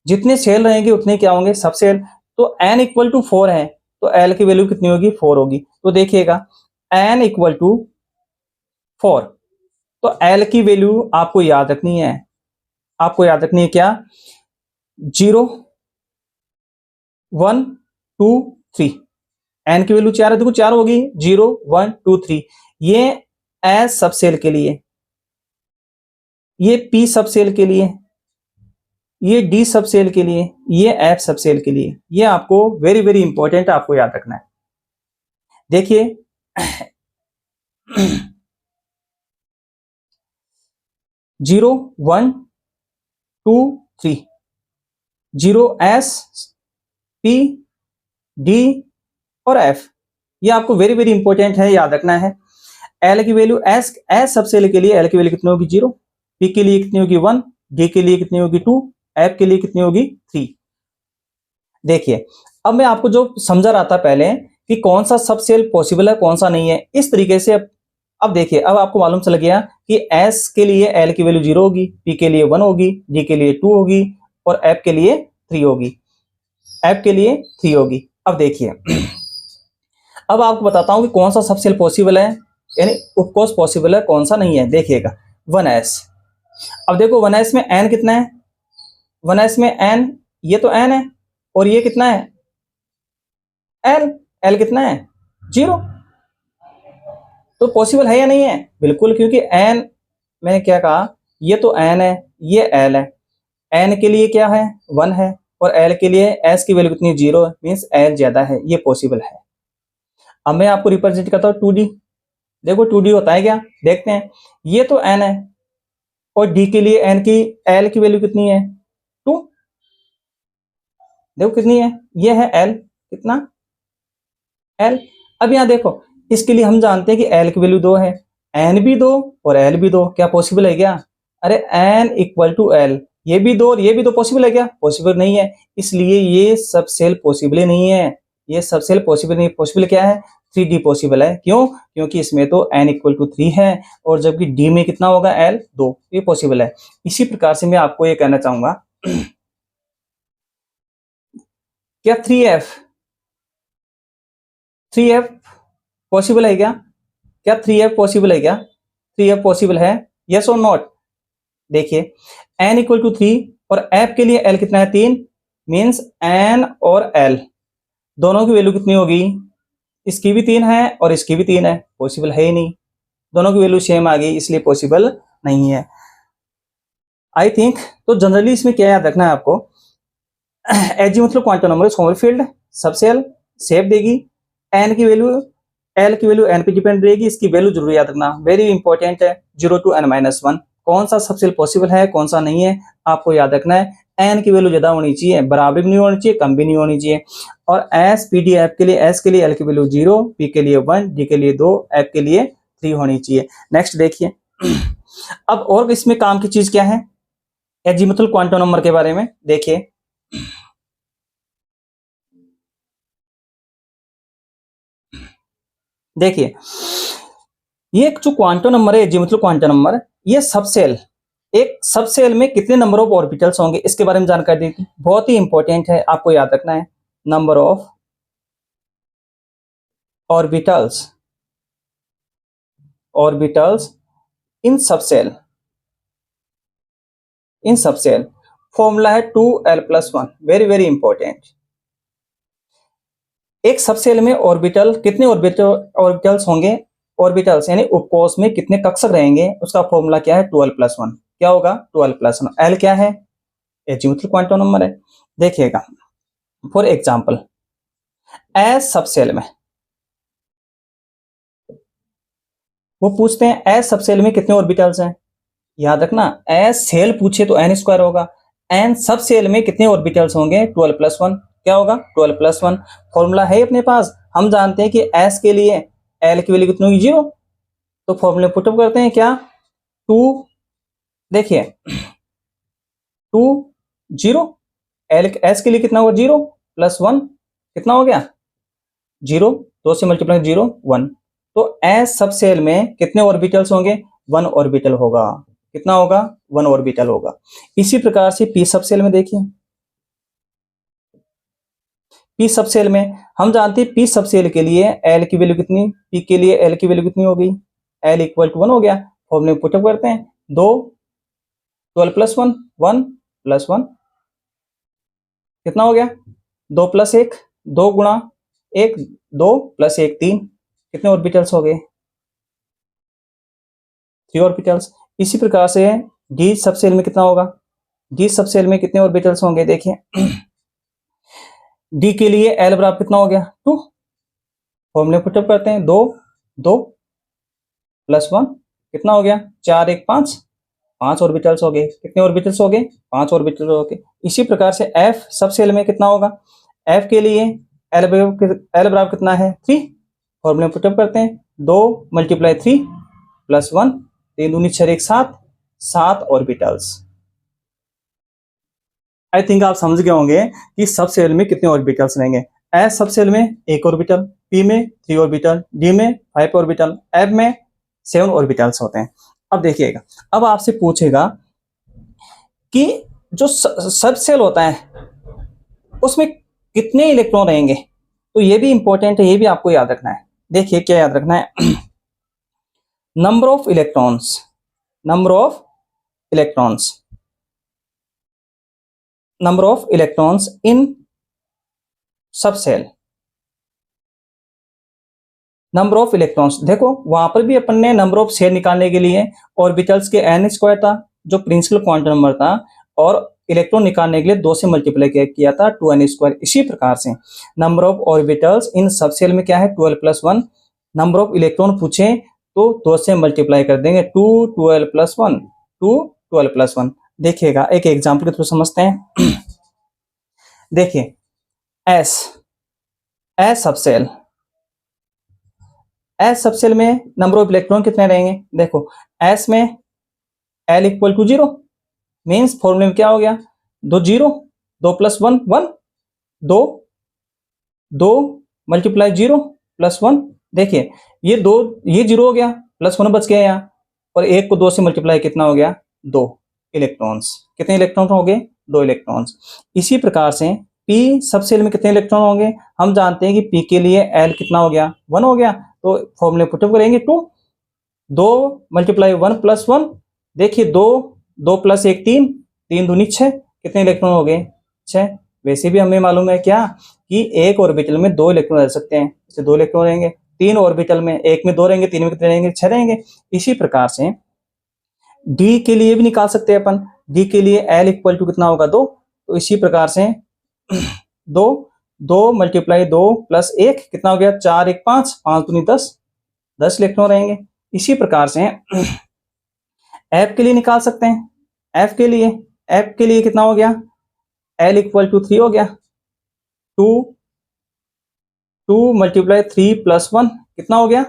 S1: जितने सेल रहेंगे उतने क्या होंगे? सब सेल। तो n इक्वल टू 4 है तो l की वैल्यू कितनी होगी? 4 होगी। तो देखिएगा n इक्वल टू 4, तो l की वैल्यू आपको याद रखनी है। आपको याद रखनी है क्या? 0 1 2 3। n की वैल्यू 4 है, देखो 4 होगी। 0 1 2 3 ये s सब सेल के लिए, ये p सब सेल के लिए, ये डी सब सेल के लिए, ये एफ सब सेल के लिए। ये आपको वेरी वेरी इंपॉर्टेंट आपको याद रखना है। देखिए 0 1 2 3 0 एस पी डी और एफ, ये आपको वेरी वेरी इंपॉर्टेंट है, याद रखना है। एल की वैल्यू एस सब सेल के लिए एल की वैल्यू कितनी होगी? 0, पी के लिए कितनी होगी? 1, डी के लिए कितनी होगी? 2, एफ के लिए कितनी होगी? 3। देखिए अब मैं आपको जो समझा रहा था पहले कि कौन सा सब सेल पॉसिबल है कौन सा नहीं है, इस तरीके से अब देखिए अब आपको मालूम चल गया कि एस के लिए एल की वैल्यू 0 होगी, पी के लिए 1 होगी, डी के लिए 2 होगी और एफ के लिए 3 होगी। अब देखिए अब आपको बताता हूं कि कौन सा सब सेल पॉसिबल है, यानी उपकोष पॉसिबल है, कौन सा नहीं है। देखिएगा 1s। अब देखो 1s में n कितना है? 1s में n, ये तो n है और ये कितना है? l कितना है? 0। तो पॉसिबल है या नहीं है? बिल्कुल, क्योंकि n, मैंने क्या कहा, ये तो n है, ये l है। n के लिए क्या है? 1 है, और एल के लिए एस की वैल्यू कितनी 0 मीन्स एल ज्यादा है, ये पॉसिबल है। अब मैं आपको रिप्रेजेंट करता हूँ 2D। देखो 2D होता है क्या, देखते हैं। ये तो एन है और डी के लिए एन की एल की वैल्यू कितनी है 2, देखो कितनी है, ये है एल, कितना एल। अब यहां देखो इसके लिए हम जानते हैं कि एल की वैल्यू 2 है, एन भी 2 और एल भी 2, क्या पॉसिबल है क्या? अरे एन इक्वल टू एल, ये भी 2 और ये भी 2, पॉसिबल है क्या? पॉसिबल नहीं है, इसलिए ये सब सेल पॉसिबल ही नहीं है, ये सब सेल पॉसिबल नहीं। पॉसिबल क्या है? 3D पॉसिबल है, क्यों? क्योंकि इसमें तो एन इक्वल टू 3 है और जबकि डी में कितना होगा एल 2, ये पॉसिबल है। इसी प्रकार से मैं आपको ये कहना चाहूंगा क्या 3F पॉसिबल है क्या? क्या 3F पॉसिबल है क्या? 3F पॉसिबल है, यस और नॉट? देखिए n इक्वल टू 3 और f के लिए l कितना है 3, मीन्स n और l दोनों की वैल्यू कितनी होगी? इसकी भी 3 है और इसकी भी 3 है, पॉसिबल है ही नहीं, दोनों की वैल्यू सेम आ गई, इसलिए पॉसिबल नहीं है आई थिंक। तो जनरली इसमें क्या याद रखना है आपको, एच मतलब quantum number Sommerfeld subshell shape देगी, एन की वैल्यू एल की वैल्यू एन पे डिपेंड रहेगी, इसकी वैल्यू जरूर याद रखना, वेरी इंपॉर्टेंट है। 0 to n-1 कौन सा सबसेल पॉसिबल है कौन सा नहीं है आपको याद रखना है। एन की वैल्यू ज्यादा होनी चाहिए, बराबर भी नहीं होनी चाहिए, कम भी नहीं होनी चाहिए। और एस पी डी एफ के लिए एस के लिए एल की वैल्यू 0, पी के लिए 1, डी के लिए 2, एफ के लिए 3 होनी चाहिए। नेक्स्ट देखिए अब और इसमें काम की चीज क्या है, एजीमुथल क्वांटम नंबर के बारे में देखिए। देखिए ये जो क्वांटम नंबर है एजीमुथल क्वांटम नंबर, ये सबसेल, एक सबसेल में कितने नंबर ऑफ ऑर्बिटल्स होंगे इसके बारे में जानकारी देती, बहुत ही इंपॉर्टेंट है, आपको याद रखना है। Number of orbitals, orbitals in subshell, in subshell formula है 2l+1, वेरी वेरी इंपॉर्टेंट। एक सबसेल में ऑर्बिटल कितने ऑर्बिटल्स होंगे, ऑर्बिटल्स यानी उपकोष में कितने कक्षक रहेंगे, उसका फॉर्मूला क्या है 12+1, क्या होगा 12+1। एल क्या है? एजीमुथल क्वांटम नंबर है। देखिएगा फॉर एग्जांपल एस सबसेल में वो पूछते हैं एस सबसेल में कितने ऑर्बिटल्स हैं, याद रखना एस सेल पूछे तो n स्क्वायर होगा, एन सब सेल में कितने ऑर्बिटल्स होंगे 12+1, क्या होगा 12+1। फॉर्मूला है अपने पास, हम जानते हैं कि एस के लिए एल की वैल्यू कितनी होगी 0, तो फॉर्मूले पुटअप करते हैं क्या 2, देखिए 2 0, एल एस के लिए कितना होगा 0 + 1 कितना हो गया 0, 2 से मल्टीप्लाई 0 1, तो एस सब सेल में कितने ऑर्बिटल्स होंगे 1 ऑर्बिटल होगा, कितना होगा 1 ऑर्बिटल होगा। इसी प्रकार से पी सब सेल में देखिए, पी सब सेल में हम जानते हैं पी सब सेल के लिए एल की वैल्यू कितनी, पी के लिए एल की वैल्यू कितनी हो गई, एल इक्वल टू 1 हो गया, फॉर्मूले में पुटअप करते हैं 2 12+1 1+1 कितना हो गया 2 + 1 2 गुणा 1 2 + 1 3, कितने ऑर्बिटल्स हो गए 3 ऑर्बिटल्स। इसी प्रकार से डी सब सेल में कितना होगा, डी सब सेल में कितने ऑर्बिटल्स होंगे देखिए डी के लिए एल बराबर कितना हो गया 2, फॉर्मूले पुटअप करते हैं 2 2 + 1 कितना हो गया 4 1 5, 5 ऑर्बिटल्स हो गए, कितने ऑर्बिटल्स हो गए 5 ऑर्बिटल्स हो गए। इसी प्रकार से एफ सब सेल में कितना होगा, एफ के लिए एल बराबर कितना है 3, फॉर्मूले पुटअप करते हैं 2 × 3 + 1 3 दूनी 6 1 7, 7 ऑर्बिटल्स। आई थिंक आप समझ गए होंगे कि सब सेल में कितने ऑर्बिटल्स रहेंगे। एस सब सेल में 1 ऑर्बिटल, पी में 3 ऑर्बिटल, डी में 5 ऑर्बिटल, एफ में 7 ऑर्बिटल्स होते हैं। अब देखिएगा, अब आपसे पूछेगा कि जो सब सेल होता है उसमें कितने इलेक्ट्रॉन रहेंगे, तो ये भी इंपॉर्टेंट है, ये भी आपको याद रखना है। देखिए क्या याद रखना है number of electrons, number of electrons, number of electrons इन सब सेल, नंबर ऑफ इलेक्ट्रॉन्स। देखो वहां पर भी अपन ने नंबर ऑफ सेल निकालने के लिए ऑर्बिटल्स के n स्क्वायर था जो प्रिंसिपल क्वांटम नंबर था, और इलेक्ट्रॉन निकालने के लिए 2 से मल्टीप्लाई किया था 2n²। इसी प्रकार से नंबर ऑफ ऑर्बिटल्स इन सब सेल में क्या है 12+1। नंबर ऑफ इलेक्ट्रॉन पूछे तो 2 से मल्टीप्लाई कर देंगे 2 12+1 2 12+1। देखिएगा एक एग्जाम्पल के थ्रू समझते हैं। देखिए एस सबसेल, एस सबसेल में नंबर ऑफ इलेक्ट्रॉन कितने रहेंगे? देखो एस में L = 0 मीन्स फॉर्मूले में क्या हो गया 2 0 2 + 1 1 2 2 × 0 + 1। देखिए ये 2 ये 0 हो गया +1 बच गया यहाँ, और 1 को 2 से मल्टीप्लाई कितना हो गया 2 इलेक्ट्रॉन्स। कितने इलेक्ट्रॉन हो गए 2 इलेक्ट्रॉन्स। इसी प्रकार से P सबसेल में कितने इलेक्ट्रॉन होंगे? हम जानते हैं कि P के लिए L कितना हो गया 1 हो गया, तो फॉर्मूले पुटअप करेंगे 2 × 1 + 1। देखिए 2 2 + 1 3 3 दूनी 6। कितने इलेक्ट्रॉन हो गए 6। वैसे भी हमें मालूम है क्या कि एक ऑर्बिटल में 2 इलेक्ट्रॉन रह सकते हैं, इससे 2 इलेक्ट्रॉन रहेंगे। 3 ऑर्बिटल में एक में 2 रहेंगे, 3 में कितने रहेंगे 6 रहेंगे। इसी प्रकार से D के लिए भी निकाल सकते हैं अपन। D के लिए L = कितना होगा 2, तो इसी प्रकार से 2 2 × 2 + 1 कितना हो गया 4 1 5 5 दूनी 10 10 इलेक्ट्रॉन रहेंगे। इसी प्रकार से F के लिए निकाल सकते हैं। F के लिए कितना हो गया L = 3 हो गया 2 2 × 3 + 1 कितना हो गया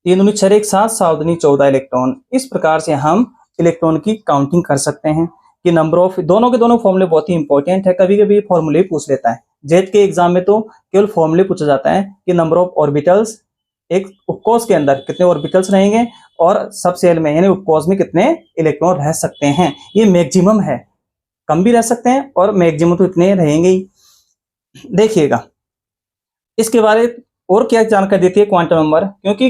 S1: 3 दूनी 6 1 7 7 दूनी 14 इलेक्ट्रॉन। इस प्रकार से हम इलेक्ट्रॉन की काउंटिंग कर सकते हैं कि नंबर ऑफ दोनों के दोनों फॉर्मूले बहुत ही इंपॉर्टेंट है। कभी कभी फॉर्मूले पूछ लेता है, जेट के एग्जाम में तो केवल फॉर्मूले पूछा जाता है कि नंबर ऑफ ऑर्बिटल्स एक उपकोष के अंदर कितने ऑर्बिटल्स रहेंगे और सब सेल में यानी उपकोष में कितने इलेक्ट्रॉन रह सकते हैं। ये मैक्सिमम है, कम भी रह सकते हैं और मैक्सिमम तो इतने रहेंगे ही। देखिएगा इसके बारे और क्या जानकारी देती है क्वांटम नंबर, क्योंकि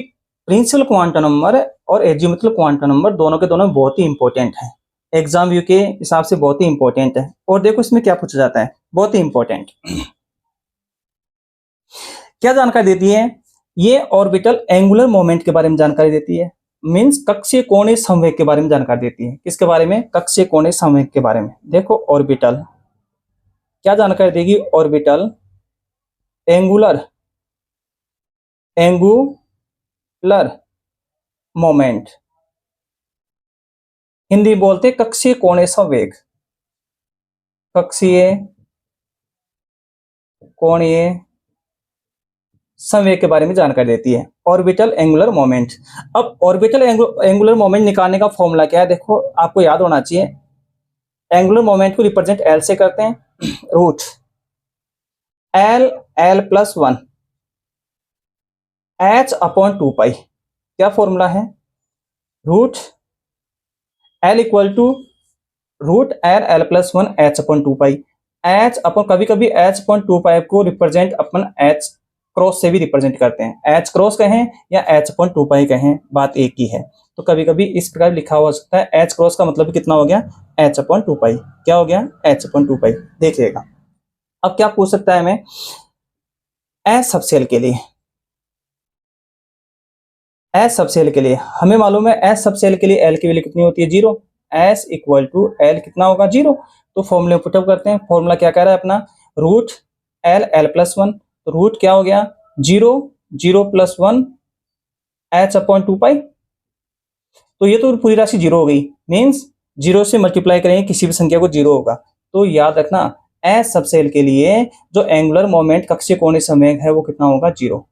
S1: प्रिंसिपल क्वांटम नंबर और एजिमुथल क्वांटम नंबर दोनों के दोनों बहुत ही इंपॉर्टेंट है, एग्जाम व्यू के हिसाब से बहुत ही इंपॉर्टेंट है। और देखो इसमें क्या पूछा जाता है, बहुत ही इंपॉर्टेंट क्या जानकारी देती है, ये ऑर्बिटल एंगुलर मोमेंट के बारे में जानकारी देती है। मींस कक्षीय कोणीय संवेग के बारे में जानकारी देती है। किसके बारे में? कक्षीय कोणीय संवेग के बारे में। देखो ऑर्बिटल क्या जानकारी देगी, ऑर्बिटल एंगुलर मोमेंट, हिंदी बोलते कक्षीय कोणीय संवेग, कक्षीय कोणीय संवेग के बारे में जानकारी देती है ऑर्बिटल एंगुलर मोमेंट। अब ऑर्बिटल एंगुलर मोमेंट निकालने का फॉर्मूला क्या है, देखो आपको याद होना चाहिए। एंगुलर मोमेंट को रिप्रेजेंट L से करते हैं, रूट L+1 h/2π। क्या फॉर्मूला है, root L = √L+1 h/2π। h अपन कभी कभी h/2π को रिप्रेजेंट अपन h क्रॉस से भी रिप्रेजेंट करते हैं, h क्रॉस कहें या h/2π कहें, बात एक ही है। तो कभी कभी इस प्रकार लिखा हो सकता है, h क्रॉस का मतलब कितना हो गया h/2π। क्या हो गया h/2π। देखिएगा अब क्या पूछ सकता है हमें, एस सबसेल के लिए, एस सबसेल के लिए हमें मालूम है एस सबसेल के लिए L की वैल्यू कितनी होती है 0। S = L कितना होगा 0। तो फॉर्मूले पुटअप करते हैं। फॉर्मूला क्या कह रहा है अपना, रूट L+1, तो रूट क्या हो गया 0 0 + 1 h/2π। तो ये तो पूरी राशि 0 हो गई, मीन्स 0 से मल्टीप्लाई करेंगे किसी भी संख्या को 0 होगा। तो याद रखना एस सबसेल के लिए जो एंगुलर मोमेंट कक्षीय कोणीय संवेग है वो कितना होगा 0।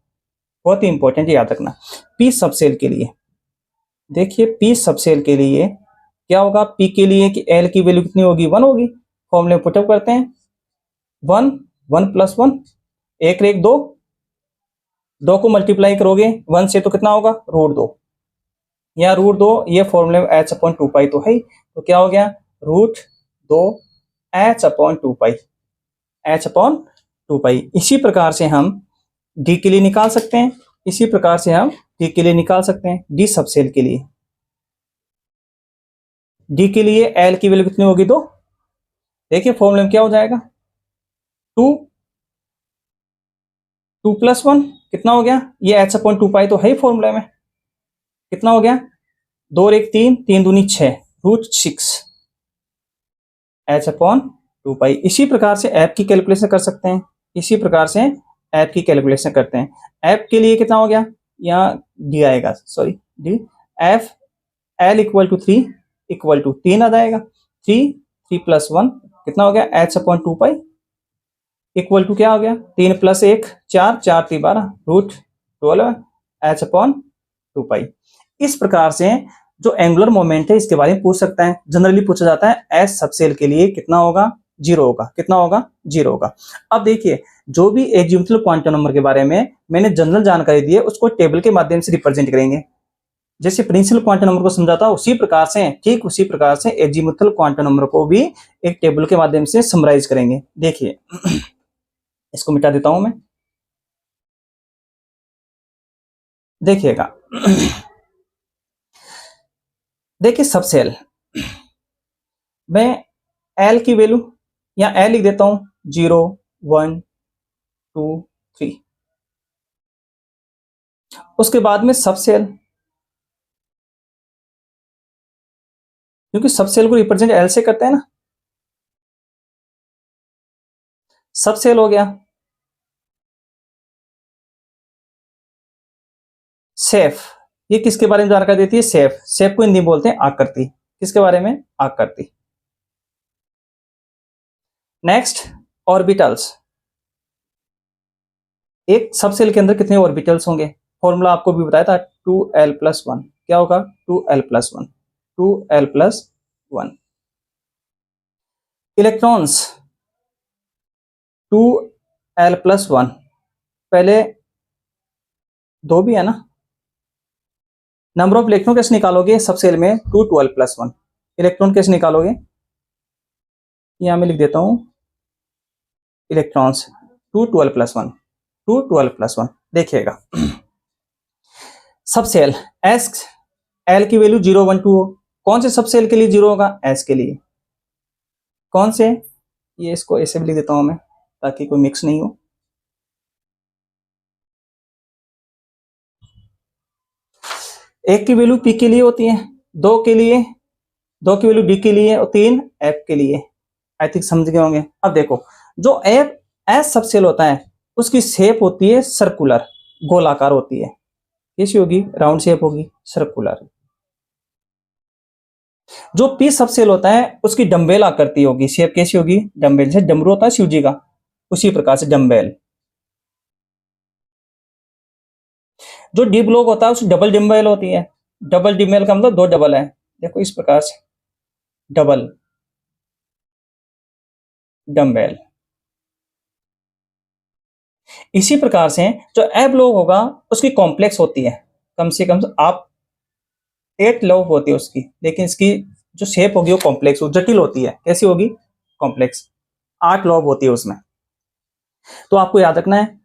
S1: बहुत ही इंपॉर्टेंट याद रखना। P सबसेल के लिए देखिए, P सबसेल के लिए क्या होगा, P के लिए कि L की वैल्यू कितनी होगी 1 होगी। फॉर्मूले में पुटअप करते हैं, 1 1 + 1 1 1 2 2 को मल्टीप्लाई करोगे 1 से तो कितना होगा √2, या √2 ये फॉर्मूले में h/2π तो है ही, तो क्या हो गया √2 h/2π। इसी प्रकार से हम D के लिए निकाल सकते हैं, इसी प्रकार से हम D के लिए निकाल सकते हैं। D सबसेल के लिए, D के लिए L की वैल्यू कितनी होगी 2। देखिए फॉर्मूले में क्या हो जाएगा 2 2 + 1 कितना हो गया, ये h/2π तो है ही फॉर्मूले में, कितना हो गया 2 1 3 3 दूनी 6 √6 h अपॉन 2 पाई। इसी प्रकार से ऐप की कैलकुलेशन कर सकते हैं, इसी प्रकार से ऐप की कैलकुलेशन करते हैं। ऐप के लिए कितना हो गया, यहाँ डी आएगा, sorry D, F L equal to 3 equal to 3 आ जाएगा, 3 प्लस 1 कितना हो गया, h upon 2 pi equal to क्या हो गया, 3 plus 1 4, 4 3 12 root 12 h upon 2 pi. इस प्रकार से जो एंगुलर मोमेंट है इसके बारे में पूछ सकता है। जनरली पूछा जाता है एस सबसेल के लिए कितना होगा, 0 होगा, कितना होगा, 0 होगा। अब देखिए जो भी एजिमुथल क्वांटम नंबर के बारे में मैंने जनरल जानकारी दी है उसको टेबल के माध्यम से रिप्रेजेंट करेंगे। जैसे प्रिंसिपल क्वांटम नंबर को समझाता उसी प्रकार से, ठीक उसी प्रकार से एजिमुथल क्वांटम नंबर को भी एक टेबल के माध्यम से समराइज करेंगे। देखिए इसको मिटा देता हूं मैं, देखिएगा देखिए सबसेल मैं एल की वैल्यू या एल लिख देता हूं 0 1 2 3। उसके बाद में सबसेल, क्योंकि सबसेल को रिप्रेजेंट एल से करते हैं ना, सबसेल हो गया। सेफ, ये किसके बारे में जानकारी देती है, सेफ, सेफ को हिंदी बोलते हैं आकृति, किसके बारे में, आकृति। नेक्स्ट ऑर्बिटल्स, एक सबसेल के अंदर कितने ऑर्बिटल्स होंगे, फॉर्मूला आपको भी बताया था 2l+1, क्या होगा 2l+1, 2l+1। इलेक्ट्रॉन्स 2l+1, पहले 2 भी है ना, नंबर ऑफ इलेक्ट्रॉन कैसे निकालोगे सबसेल में, 212+1, इलेक्ट्रॉन कैसे निकालोगे, यहां मैं लिख देता हूं इलेक्ट्रॉन्स 212+1, 212+1। देखिएगा सबसेल एस एल की वैल्यू 0 1 2 हो, कौन से सबसेल के लिए 0 होगा, एस के लिए, कौन से, ये इसको ऐसे भी लिख देता हूं मैं ताकि कोई मिक्स नहीं हो। एक की वैल्यू पी के लिए होती है, 2 के लिए, 2 की वैल्यू डी के लिए और 3 एफ के लिए। आई थिंक समझ गए होंगे। अब देखो जो एफ एस सबसेल होता है उसकी शेप होती है सर्कुलर, गोलाकार होती है, कैसी होगी, राउंड शेप होगी, सर्कुलर। जो पी सबसेल होता है उसकी डम्बेल आकृति होगी, शेप कैसी होगी, डम्बेल, जैसे डमरू होता है शिव जी का, उसी प्रकार से डम्बेल। जो डी ब्लॉक होता है उसकी डबल डम्बेल होती है, डबल डम्बेल का मतलब 2 डबल है, देखो इस प्रकार से डबल डम्बेल। इसी प्रकार से जो ए ब्लॉक होगा उसकी कॉम्प्लेक्स होती है, कम से कम आप 8 लोब होती है उसकी, लेकिन इसकी जो शेप होगी वो कॉम्प्लेक्स, वो जटिल होती है, कैसी होगी, कॉम्प्लेक्स, 8 लोब होती है उसमें। तो आपको याद रखना है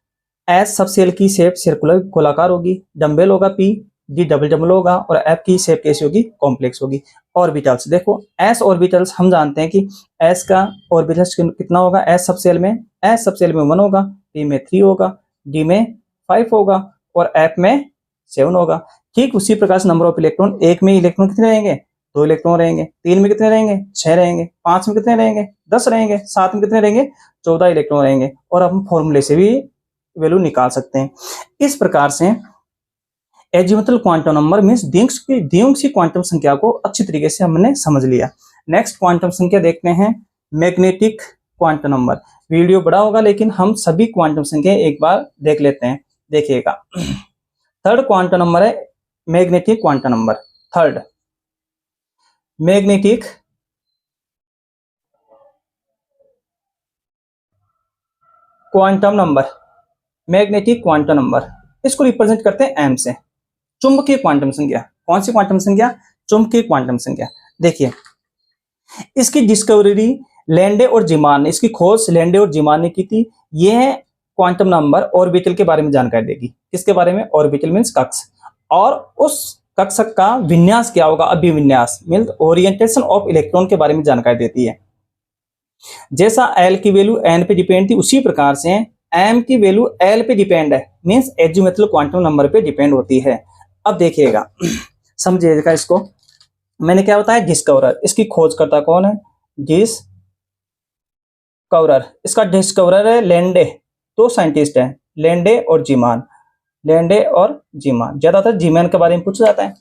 S1: एस सबसेल की शेप सर्कुलर गोलाकार होगी, डम्बेल होगा पी, डी डबल डबल होगा और एफ की शेप कैसी होगी, कॉम्प्लेक्स होगी। ऑर्बिटल्स देखो एस ऑर्बिटल्स हम जानते हैं कि एस का ऑर्बिटल्स कितना होगा, एस सबसेल में 1 होगा, पी में 3 होगा, डी में 5 होगा और एफ में 7 होगा। ठीक उसी प्रकार से नंबर ऑफ इलेक्ट्रॉन, एक में इलेक्ट्रॉन कितने रहेंगे, 2 इलेक्ट्रॉन रहेंगे, 3 में कितने रहेंगे, 6 रहेंगे, 5 में कितने रहेंगे, 10 रहेंगे, 7 में कितने रहेंगे, 14 इलेक्ट्रॉन रहेंगे। और हम फॉर्मूले से भी वैल्यू निकाल सकते हैं। इस प्रकार से एजिमुथल क्वांटम नंबर मींस द्विअंकी क्वांटम संख्या को अच्छी तरीके से हमने समझ लिया। नेक्स्ट क्वांटम संख्या देखते हैं मैग्नेटिक क्वांटम नंबर। वीडियो बड़ा होगा लेकिन हम सभी क्वांटम संख्या एक बार देख लेते हैं, देखिएगा। थर्ड क्वांटम नंबर है magnetic quantum number, third magnetic quantum number, magnetic quantum number, इसको रिप्रेजेंट करते हैं एम से। चुंबकीय क्वांटम संख्या, कौन सी क्वांटम संख्या, चुंबकीय क्वांटम संख्या। देखिए इसकी डिस्कवरी लैंडे और जीमान ने, इसकी खोज लैंडे और जीमान ने की थी। यह क्वांटम नंबर ऑर्बिटल के बारे में जानकारी देगी, किसके बारे में, ऑर्बिटल मींस कक्ष, और उस कक्षक का विन्यास क्या होगा, अभिविन्यास मींस ओरिएंटेशन ऑफ इलेक्ट्रॉन के बारे में जानकारी देती है। जैसा एल की वैल्यू एन पे डिपेंड थी उसी प्रकार से एम की वैल्यू एल पे डिपेंड है, मींस एजिमुथल क्वांटम नंबर पे डिपेंड होती है। अब देखिएगा समझिएगा इसको, मैंने क्या बताया, डिस्कवरर, इसकी खोजकर्ता कौन है, डिस्कवरर। डिस्कवरर, इसका डिस्कवरर है लैंडे। दो साइंटिस्ट हैं, लैंडे और जीमान। लैंडे और जीमान, ज्यादातर जीमान के बारे में पूछा जाता है,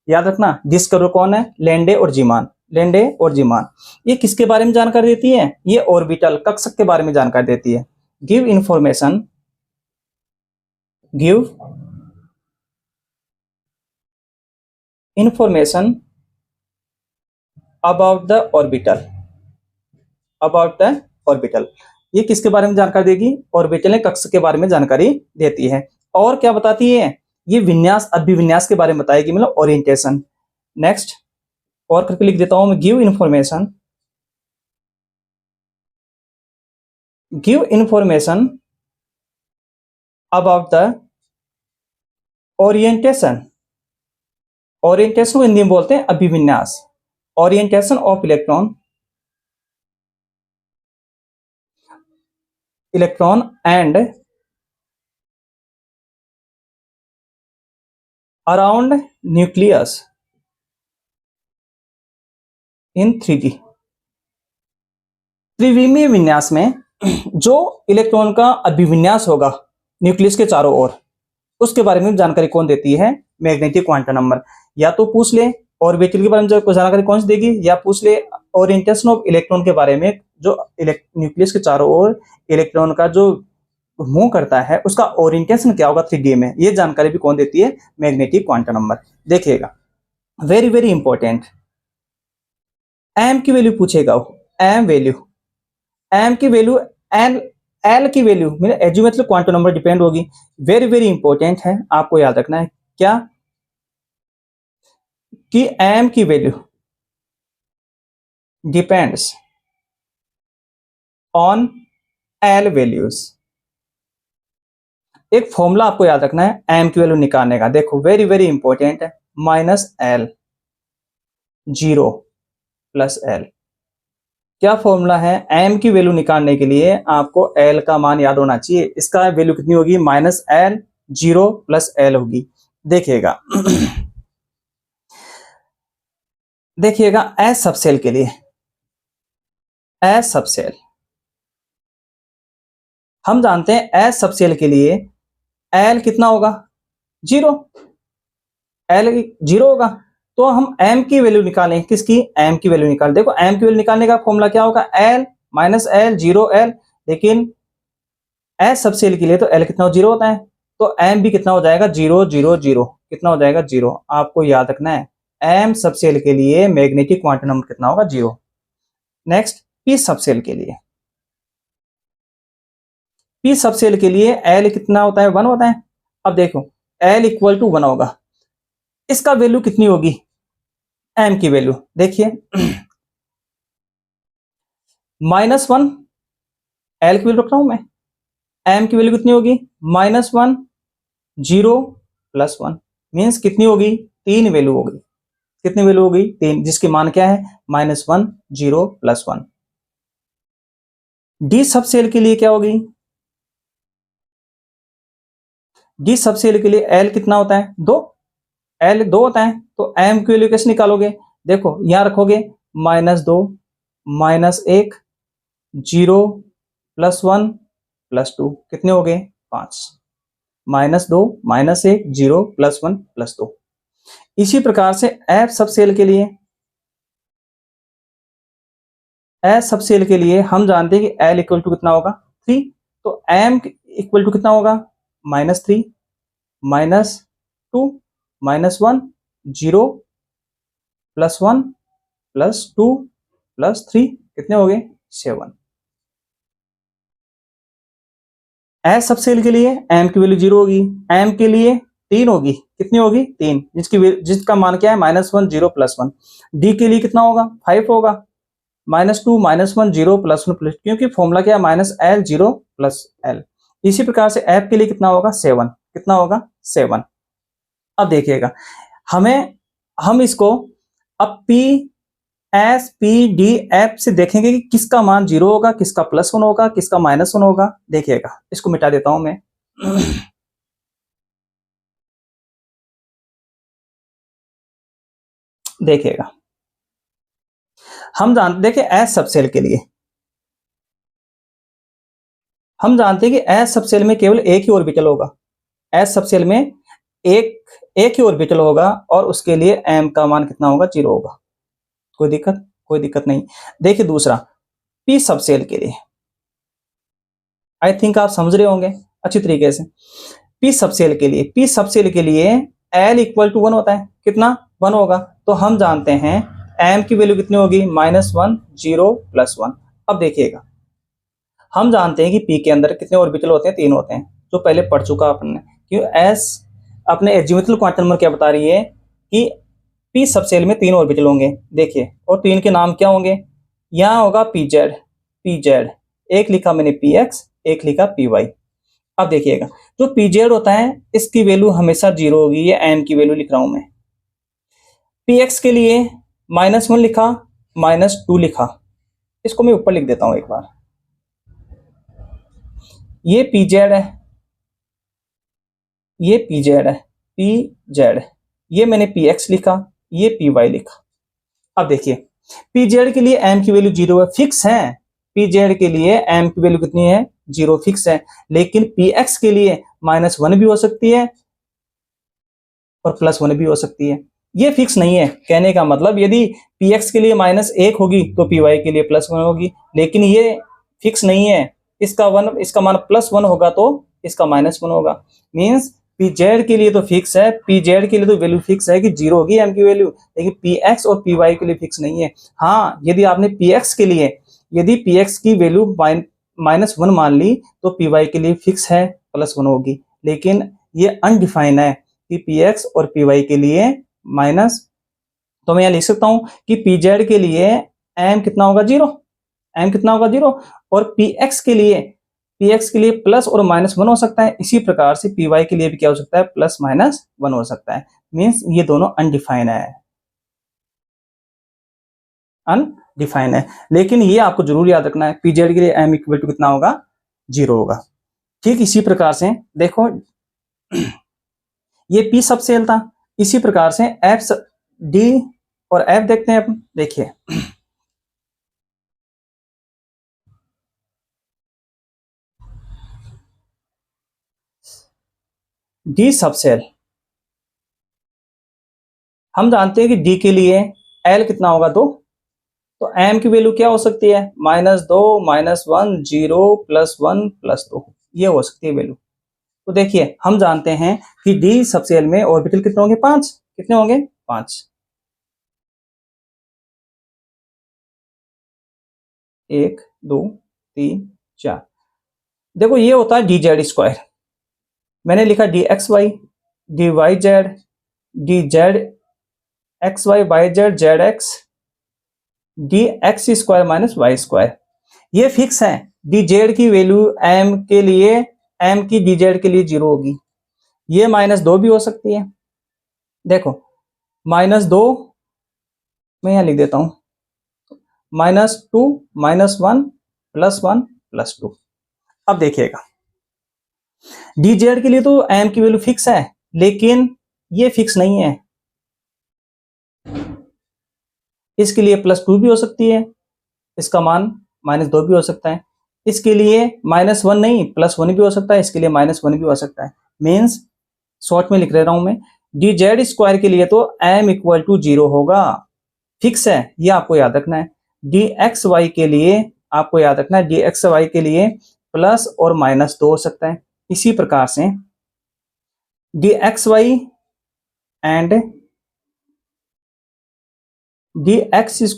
S1: याद रखना। डिस्कवरर कौन है? लैंडे और जीमान। लैंडे और जीमान ये किसके बारे में जानकारी देती है? ये ऑर्बिटल कक्षक के बारे में जानकारी देती है। Give information, give information about the orbital, about the orbital. ये किसके बारे में जानकारी देगी? ऑर्बिटल कक्षक के बारे में जानकारी देती है। और क्या बताती है? ये विन्यास, अभिविन्यास के बारे में बताएगी, मतलब ओरिएंटेशन। नेक्स्ट और करके लिख देता हूं मैं, give information, give information about the orientation. Orientation को हिंदी में बोलते हैं अभिविन्यास। Orientation of electron, electron and around nucleus in 3D। त्रिविमीय विन्यास में जो इलेक्ट्रॉन का अभिविन्यास होगा न्यूक्लियस के चारों ओर, उसके बारे में जानकारी कौन देती है? Magnetic quantum number. या तो पूछ ले ऑर्बिटल के बारे में जो जानकारी कौन सी देगी, या पूछ ले ओरिएंटेशन ऑफ इलेक्ट्रॉन के बारे में, जो न्यूक्लियस के चारों ओर इलेक्ट्रॉन का जो मूव करता है उसका ओरिएंटेशन क्या होगा 3D में, ये जानकारी भी कौन देती है? Magnetic quantum number. देखिएगा, वेरी वेरी इंपॉर्टेंट, एम की वैल्यू पूछेगा वो, एम वैल्यू, एम की वैल्यू, एल एल की वैल्यू मेरे एज्यूमेट्रिक क्वांटम नंबर डिपेंड होगी। वेरी वेरी इंपॉर्टेंट है, आपको याद रखना है क्या कि एम की value depends on L values. एक फॉर्मूला आपको याद रखना है एम की वैल्यू निकालने का, देखो वेरी वेरी इंपॉर्टेंट है, minus L, zero plus L. क्या फॉर्मूला है एम की वैल्यू निकालने के लिए? आपको एल का मान याद होना चाहिए। इसका वैल्यू कितनी होगी? Minus L, zero plus L होगी। देखिएगा देखिएगा एस सबसेल के लिए, एस सबसेल हम जानते हैं एस सबसेल के लिए एल कितना होगा? जीरो। एल जीरो होगा, तो हम एम की वैल्यू निकालें। किसकी? एम की वैल्यू निकाल। देखो एम की वैल्यू निकालने का फॉर्मूला क्या होगा? L minus L, zero L. लेकिन एस सबसेल के लिए तो एल कितना जीरो होता है, तो एम भी कितना हो जाएगा? Zero zero zero. कितना हो जाएगा? जीरो। आपको याद रखना है एम सबसेल के लिए मैग्नेटिक क्वांटम नंबर कितना होगा? जीरो। नेक्स्ट पी सबसेल के लिए, पी सबसेल के लिए एल कितना होता है? वन होता है। अब देखो एल इक्वल टू वन होगा, इसका वैल्यू कितनी होगी? एम की वैल्यू देखिए माइनस वन, एल की वैल्यू रख रहा हूं मैं, एम की वैल्यू कितनी होगी? Minus one, zero plus one. Means कितनी होगी? तीन वैल्यू होगी। कितनी वैल्यू होगी? तीन, जिसकी मान क्या है? Minus one, zero plus one. D सब सेल के लिए क्या होगी? डी सब सेल के लिए एल कितना होता है? दो। एल दो होता है, तो एम की वैल्यू कैसे निकालोगे? देखो यहां रखोगे माइनस दो, माइनस एक, zero plus one plus two. कितने हो गए? पांच। माइनस दो, माइनस एक, जीरो प्लस वन प्लस दो। इसी प्रकार से एफ सब सेल के लिए, एस सब सेल के लिए हम जानते हैं कि एल इक्वल टू कितना होगा? थ्री। तो एम इक्वल टू कितना होगा? Minus three, minus two, minus one, zero plus one plus two plus three. कितने हो गए? सेवन। एस सब सेल के लिए एम की वैल्यू जीरो होगी, एम के लिए तीन होगी। कितनी होगी? तीन, जिसका मान क्या है? Minus one, zero plus one. D के लिए कितना होगा? फाइव होगा। Minus two, minus one, zero plus one plus, क्योंकि फॉर्मूला क्या है? Minus L, zero plus L. इसी प्रकार से एफ के लिए कितना होगा? सेवन। कितना होगा? सेवन। अब देखिएगा हमें, हम इसको अब P S P D F से देखेंगे कि किसका मान जीरो होगा, किसका प्लस वन होगा, किसका माइनस वन होगा। देखिएगा इसको मिटा देता हूं मैं देखिएगा हम जानते, देखिए एस सब सेल के लिए हम जानते हैं कि एस सब सेल में केवल एक ही ऑर्बिटल होगा, एस सब सेल में एक ही ऑर्बिटल होगा और उसके लिए एम का मान कितना होगा, 0 होगा। कोई दिक्कत नहीं। देखिए दूसरा, पी सब सेल के लिए आई थिंक आप समझ रहे होंगे अच्छी तरीके से। पी सब सेल के लिए एल इक्वल टू 1 होता है, कितना 1 होगा। तो हम जानते हैं एम की वैल्यू कितनी होगी, -1 0 +1। अब देखिएगा, हम जानते हैं कि पी के अंदर कितने ऑर्बिटल होते हैं, 3 होते हैं, जो पहले पढ़ चुका अपन ने। क्यों एस अपने एजिमुथल क्वांटम नंबर क्या बता रही है कि पी सब सेल में 3 ऑर्बिटल होंगे। देखिए, और 3 के नाम क्या होंगे, यहाँ होगा पीजेड, एक लिखा मैंने पीएक्स, एक लिखा पीवाई। अब देखिएगा, जो पीजेड होता है इसकी वैल्यू हमेशा 0 होगी, ये एम की वैल्यू लिख रहा हूं मैं। पीएक्स के लिए -1 लिखा, -2 लिखा, इसको मैं ऊपर लिख देता हूं एक बार। ये पीजेड है, ये पीजेड, ये मैंने पीएक्स लिखा, ये पीवाई लिखा। अब देखिए, पीजेड के लिए एम की वैल्यू 0 है, फिक्स है। पीजेड के लिए एम की वैल्यू कितनी है, 0 फिक्स है। लेकिन पीएक्स के लिए -1 भी हो सकती है और +1 भी हो सकती है, ये फिक्स नहीं है। कहने का मतलब, यदि px के लिए -1 होगी तो py के लिए +1 होगी, लेकिन ये फिक्स नहीं है। इसका मान +1 होगा तो इसका -1 होगा। मीन्स pz के लिए तो फिक्स है, pz के लिए तो वैल्यू फिक्स है कि 0 होगी m की वैल्यू, लेकिन px और py के लिए फिक्स नहीं है। हाँ, यदि आपने px के लिए यदि px की वैल्यू -1 मान ली तो py के लिए फिक्स है, +1 होगी। लेकिन ये अनडिफाइन है कि px और py के लिए माइनस, तो मैं यहां लिख सकता हूं कि pz के लिए m कितना होगा, 0, और px के लिए प्लस और -1 हो सकता है। इसी प्रकार से py के लिए भी क्या हो सकता है, +-1 हो सकता है। मीन्स ये दोनों अनडिफाइन है। लेकिन ये आपको जरूर याद रखना है, pz के लिए m इक्वल टू कितना होगा, 0 होगा। ठीक इसी प्रकार से देखो, ये p सब सेल था। इसी प्रकार से f d और f देखते हैं अपन। देखिए, d सब सेल, हम जानते हैं कि d के लिए l कितना होगा, 2। तो m की वैल्यू क्या हो सकती है, -2 -1 0 +1 +2, ये हो सकती है वैल्यू। तो देखिए, हम जानते हैं कि d सब सेल में ऑर्बिटल कितने होंगे, 5। कितने होंगे, 5। 1 2 3 4। देखो, ये होता है dz²। मैंने लिखा dxy, dyz, dzxy, yz, zx, dx² - y²। ये फिक्स है। dz की वैल्यू m के लिए, m की dz के लिए 0 होगी। ये -2 भी हो सकती है। देखो, -2 मैं यहां लिख देता हूं, -2 -1 +1 +2। अब देखिएगा, dz के लिए तो m की वैल्यू फिक्स है, लेकिन ये फिक्स नहीं है। इसके लिए +2 भी हो सकती है, इसका मान -2 भी हो सकता है। इसके लिए -1 नहीं, +1 भी हो सकता है, इसके लिए -1 भी हो सकता है। मीन्स शॉर्ट में लिख रहा हूं मैं, dz² के लिए तो m इक्वल टू 0 होगा, फिक्स है, ये आपको याद रखना है। dxy के लिए आपको याद रखना है, dxy के लिए प्लस और -2 हो सकता है। इसी प्रकार से dxy एंड dx² -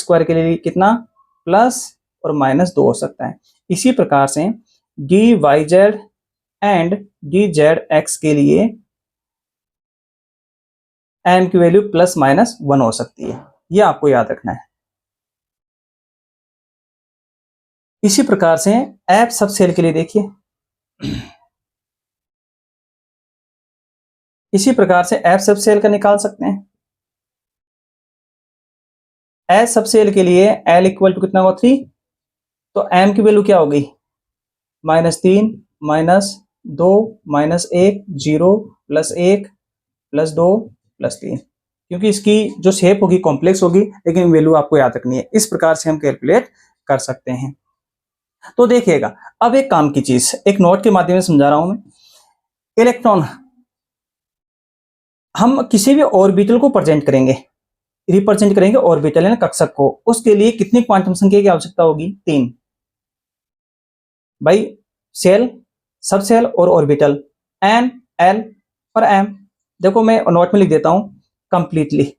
S1: y² के लिए कितना, प्लस और -2 हो सकता है। इसी प्रकार से dyz एंड dzx के लिए m की वैल्यू +-1 हो सकती है, यह आपको याद रखना है। इसी प्रकार से f सब सेल के लिए देखिए, इसी प्रकार से f सब सेल का निकाल सकते हैं। s सब सेल के लिए l इक्वल टू कितना होगा, 3। तो m की वैल्यू क्या होगी, -3 -2 -1 0 +1 +2 +3, क्योंकि इसकी जो शेप होगी कॉम्प्लेक्स होगी, लेकिन वैल्यू आपको याद रखनी है। इस प्रकार से हम कैलकुलेट कर सकते हैं। तो देखिएगा, अब एक काम की चीज, एक नोट के माध्यम से समझा रहा हूं मैं। इलेक्ट्रॉन हम किसी भी ऑर्बिटल को प्रेजेंट करेंगे, रिप्रेजेंट करेंगे ऑर्बिटल यानी कक्षक को, उसके लिए कितनी क्वांटम संख्या की आवश्यकता होगी? 3 भाई, सेल, सब सेल और ऑर्बिटल, एन, एल और एम। देखो मैं नोट में लिख देता हूं, कंप्लीटली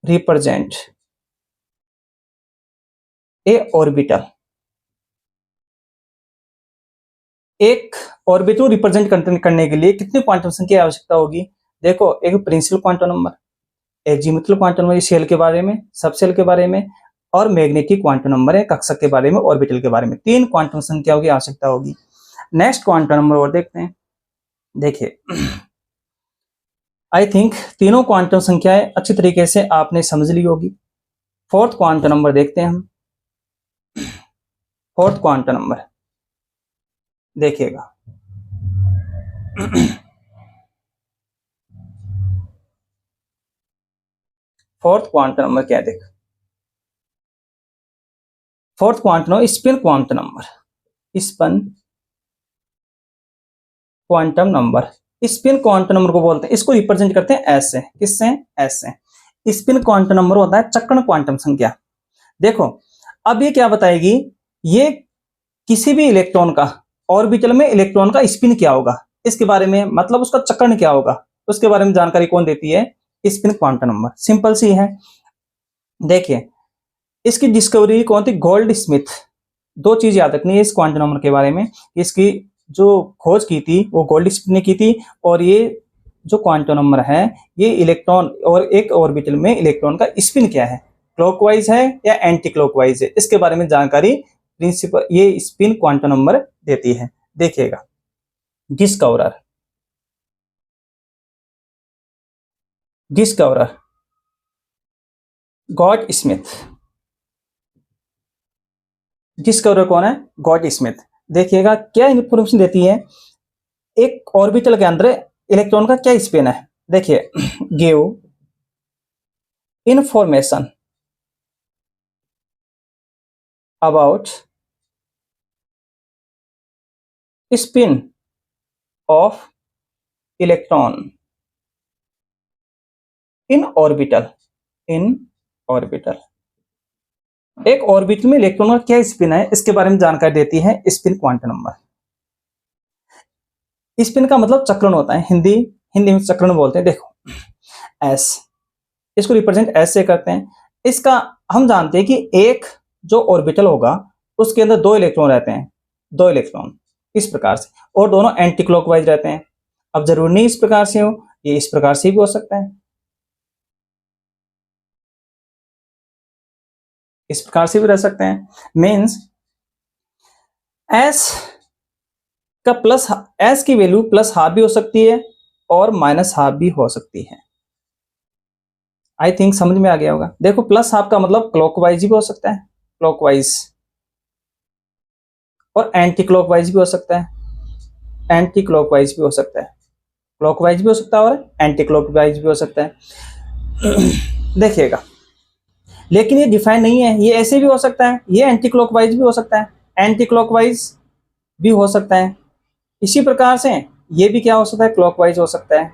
S1: रिप्रेजेंट ए ऑर्बिटल। एक ऑर्बिटल रिप्रेजेंट करने के लिए कितनी क्वांटम संख्या की आवश्यकता होगी? देखो, एक principal quantum number, azimuthal quantum number shell के बारे में, सब सेल के बारे में, और मैग्नेटिक क्वांटम नंबर है कक्षक के बारे में, ऑर्बिटल के बारे में। 3 क्वांटम संख्याओं की आवश्यकता होगी। नेक्स्ट क्वांटम नंबर और देखते हैं। देखिए, आई थिंक तीनों क्वांटम संख्याएं अच्छी तरीके से आपने समझ ली होगी। फोर्थ क्वांटम नंबर देखते हैं हम। फोर्थ क्वांटम नंबर देखिएगा, फोर्थ क्वांटम नंबर क्या है? देख, fourth quantum number spin quantum number, spin quantum number, spin quantum number को बोलते हैं, इसको रिप्रेजेंट करते हैं एस से। किससे? एस से। स्पिन क्वांटम नंबर होता है चक्रण क्वांटम संख्या। देखो, अब ये क्या बताएगी, ये किसी भी इलेक्ट्रॉन का ऑर्बिटल में इलेक्ट्रॉन का स्पिन क्या होगा, इसके बारे में, मतलब उसका चक्रण क्या होगा, उसके बारे में जानकारी कौन देती है? Spin quantum number. सिंपल सी है। देखिए, इसकी डिस्कवरी कौन थी? Gold Smith. 2 चीज याद रखनी है इस क्वांटम नंबर के बारे में, इसकी जो खोज की थी वो गोल्ड स्मिथ ने की थी, और ये जो क्वांटम नंबर है, ये इलेक्ट्रॉन और एक ऑर्बिटल में इलेक्ट्रॉन का स्पिन क्या है, क्लॉकवाइज है या एंटी क्लॉकवाइज है, इसके बारे में जानकारी प्रिंसिपल ये स्पिन क्वांटम नंबर देती है। देखिएगा, discoverer, discoverer God Smith. Discoverer कौन है? God Smith. देखिएगा, क्या इंफॉर्मेशन देती है, एक ऑर्बिटल के अंदर इलेक्ट्रॉन का क्या स्पिन है। देखिए, give information about spin off electron in orbital, in orbital. एक ऑर्बिटल में इलेक्ट्रॉन का क्या स्पिन है, इसके बारे में जानकारी देती है स्पिन क्वांटम नंबर। स्पिन का मतलब चक्रण होता है, हिंदी में चक्रण बोलते हैं। देखो, एस, इसको रिप्रेजेंट एस से करते हैं। इसका हम जानते हैं कि एक जो ऑर्बिटल होगा उसके अंदर 2 इलेक्ट्रॉन रहते हैं, 2 इलेक्ट्रॉन इस प्रकार से, और दोनों एंटी क्लॉकवाइज रहते हैं। अब जरूरी नहीं इस प्रकार से हो, ये इस प्रकार से भी हो सकता है, इस प्रकार से भी रह सकते हैं। मीन्स एस का प्लस, एस की वैल्यू प्लस हाफ भी हो सकती है और माइनस हाफ भी हो सकती है। आई थिंक समझ में आ गया होगा। देखो, प्लस हाफ का मतलब क्लॉकवाइज भी हो सकता है, क्लॉकवाइज, और एंटी क्लॉकवाइज भी हो सकता है, एंटी क्लॉकवाइज भी हो सकता है, क्लॉकवाइज भी हो सकता है और एंटी क्लॉकवाइज भी हो सकता है। देखिएगा, लेकिन ये डिफाइन नहीं है, ये ऐसे भी हो सकता है, ये एंटी क्लॉकवाइज भी हो सकता है, एंटी क्लॉकवाइज भी हो सकता है। इसी प्रकार से ये भी क्या हो सकता है? क्लॉकवाइज हो सकता है।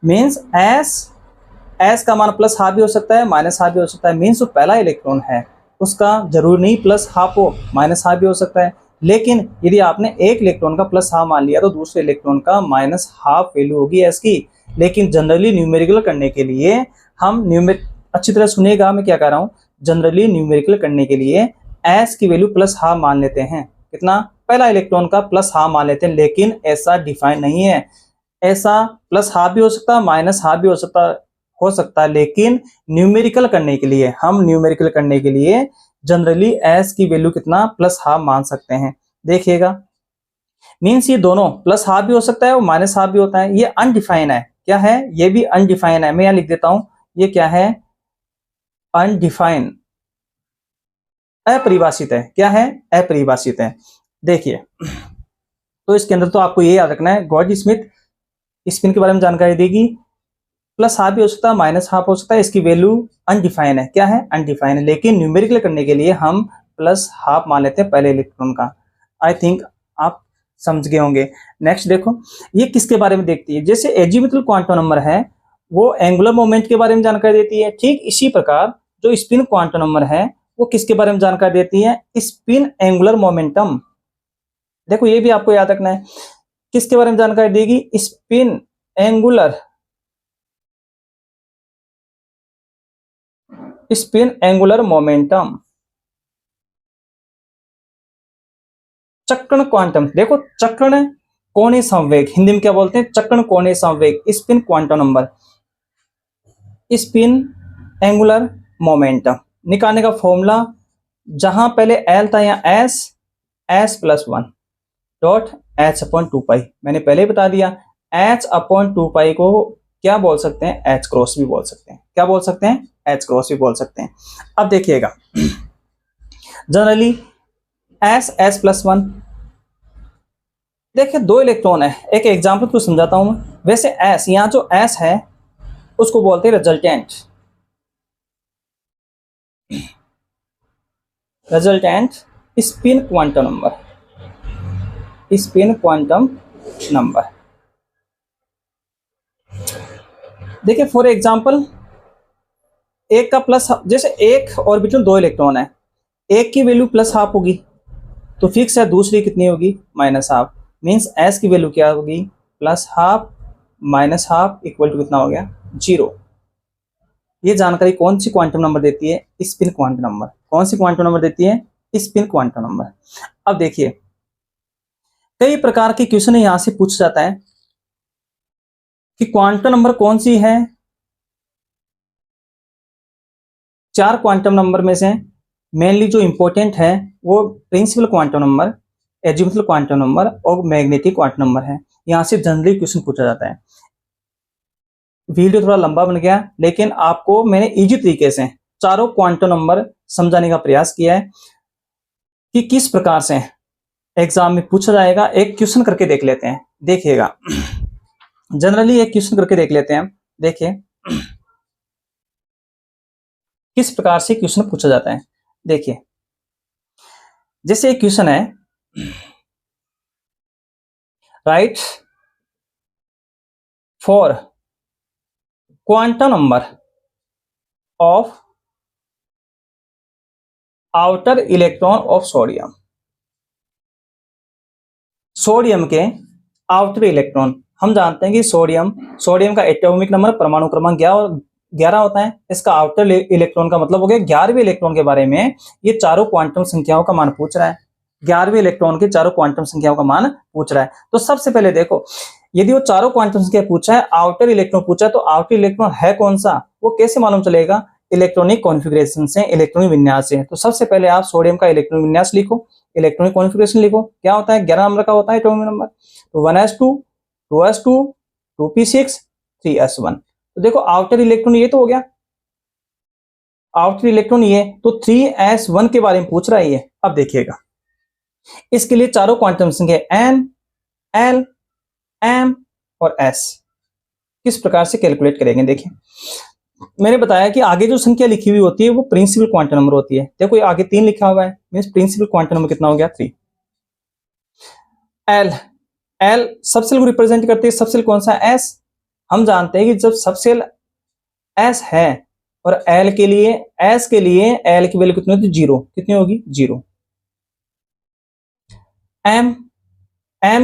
S1: मीन्स एस का मान प्लस हाफ भी हो सकता है, माइनस हाफ भी हो सकता है। मीन्स जो पहला इलेक्ट्रॉन है उसका जरूर नहीं प्लस हाफ हो, माइनस हाफ भी हो सकता है। लेकिन यदि आपने एक इलेक्ट्रॉन का प्लस हाफ मान लिया तो दूसरे इलेक्ट्रॉन का माइनस हाफ वैल्यू होगी एस की। लेकिन जनरली न्यूमेरिकल करने के लिए हम अच्छी तरह सुनिएगा मैं क्या कह रहा हूँ, जनरली न्यूमेरिकल करने के लिए एस की वैल्यू प्लस हाफ मान लेते हैं। कितना? पहला इलेक्ट्रॉन का प्लस हाफ मान लेते हैं, लेकिन ऐसा डिफाइन नहीं है। ऐसा प्लस हाफ भी हो सकता है, माइनस हाफ भी हो सकता है, लेकिन न्यूमेरिकल करने के लिए, हम न्यूमेरिकल करने के लिए जनरली एस की वैल्यू कितना? प्लस हाफ मान सकते हैं। देखिएगा, मीन्स ये दोनों प्लस हाफ भी हो सकता है और माइनस हाफ भी होता है। ये अनडिफाइन है। क्या है? ये भी अनडिफाइन है। मैं यहां लिख देता हूं, ये क्या है? अनडिफाइन, अपरिभाषित है। क्या है? अपरिभाषित है। देखिए, तो इसके अंदर तो आपको ये याद रखना है, गॉड स्मिथ स्पिन के बारे में जानकारी देगी, प्लस हाफ भी हो सकता है, माइनस हाफ हो सकता है, इसकी वैल्यू अनडिफाइन है। क्या है? अनडिफाइन है। लेकिन न्यूमेरिकल करने के लिए हम प्लस हाफ मान लेते हैं पहले इलेक्ट्रॉन का। आई थिंक आप समझ गए होंगे। नेक्स्ट देखो, ये किसके बारे में देखती है? जैसे एजीमुथल क्वांटम नंबर है वो एंगुलर मोमेंट के बारे में जानकारी देती है, ठीक इसी प्रकार जो स्पिन क्वांटम नंबर है वो किसके बारे में जानकारी देती है? Spin angular momentum. देखो ये भी आपको याद रखना है, किसके बारे में जानकारी देगी? Spin angular momentum. चक्रण क्वांटम, देखो चक्रण कोणीय संवेग, हिंदी में क्या बोलते हैं? चक्रण कोणीय संवेग, spin quantum number, spin angular momentum निकालने का फॉर्मूला, जहां पहले एल था यहाँ S plus one dot H upon two pi. मैंने पहले ही बता दिया, एच अपॉन टू पाई को क्या बोल सकते हैं? एच क्रॉस भी बोल सकते हैं। क्या बोल सकते हैं? एच क्रॉस भी बोल सकते हैं। अब देखिएगा, जनरली एस प्लस वन, देखिए दो इलेक्ट्रॉन है, एक एग्जाम्पल को समझाता हूं मैं। वैसे एस, यहाँ जो एस है उसको बोलते हैं resultant, spin quantum number, spin quantum number. देखिए फॉर एग्जांपल, एक का प्लस, जैसे एक ऑर्बिटल दो इलेक्ट्रॉन है, एक की वैल्यू प्लस हाफ होगी तो फिक्स है, दूसरी कितनी होगी? Minus half. मींस एस की वैल्यू क्या होगी? Plus half minus half equal to कितना हो गया? 0। ये जानकारी कौन सी क्वांटम नंबर देती है? Spin quantum number. कौन सी क्वांटम नंबर देती है? Spin quantum number. अब देखिए, कई प्रकार के क्वेश्चन यहां से पूछ जाता है कि क्वांटम नंबर कौन सी है? चार क्वांटम नंबर में से मेनली जो इंपॉर्टेंट है वो principal quantum number, azimuthal quantum number और मैग्नेटिक क्वांटम नंबर है। यहां से जनरली क्वेश्चन पूछा जाता है। वीडियो थोड़ा लंबा बन गया, लेकिन आपको मैंने इजी तरीके से चारों क्वांटम नंबर समझाने का प्रयास किया है कि किस प्रकार से एग्जाम में पूछा जाएगा। एक क्वेश्चन करके देख लेते हैं, देखिएगा। जनरली एक क्वेश्चन करके देख लेते हैं, देखिए किस प्रकार से क्वेश्चन पूछा जाता है। देखिए जैसे एक क्वेश्चन है, right for quantum number of outer electron of sodium. Sodium के आउटर इलेक्ट्रॉन, हम जानते हैं कि सोडियम का एटॉमिक नंबर, परमाणु क्रमांक 11 होता है। इसका आउटर इलेक्ट्रॉन का मतलब हो गया 11वें इलेक्ट्रॉन के बारे में ये चारों क्वांटम संख्याओं का मान पूछ रहा है। 11वें इलेक्ट्रॉन के चारों क्वांटम संख्याओं का मान पूछ रहा है। तो सबसे पहले देखो, यदि वो चारों क्वांटम संख्या पूछा है, आउटर इलेक्ट्रॉन पूछा है, तो आउटर इलेक्ट्रॉन है कौन सा, वो कैसे मालूम चलेगा? इलेक्ट्रॉनिक कॉन्फ़िगरेशन से, इलेक्ट्रॉनिक विन्यास से। तो सबसे पहले आप सोडियम का इलेक्ट्रॉनिक विन्यास लिखो, इलेक्ट्रॉनिक कॉन्फ़िगरेशन लिखो। क्या होता है? 11 नंबर का होता है एटॉमिक नंबर। तो 1s2 2s2 2p6 3s1। तो देखो आउटर इलेक्ट्रॉन ये तो हो गया, आउटर इलेक्ट्रॉन ये, तो 3s1 के बारे में पूछ रहा है ये। अब देखिएगा, इसके लिए चारों क्वांटम संख्या n, l, m और s किस प्रकार से कैलकुलेट करेंगे। देखिए मैंने बताया कि आगे जो संख्या लिखी हुई होती है वो प्रिंसिपल क्वांटम नंबर होती है। देखो ये आगे 3 लिखा हुआ है, मींस प्रिंसिपल क्वांटम नंबर कितना हो गया? 3। एल सबसेल को रिप्रेजेंट करती है, सबसेल कौन सा? s। हम जानते हैं कि जब सबसेल s है और s के लिए l की वैल्यू कितनी होती है? 0। कितनी होगी? 0। m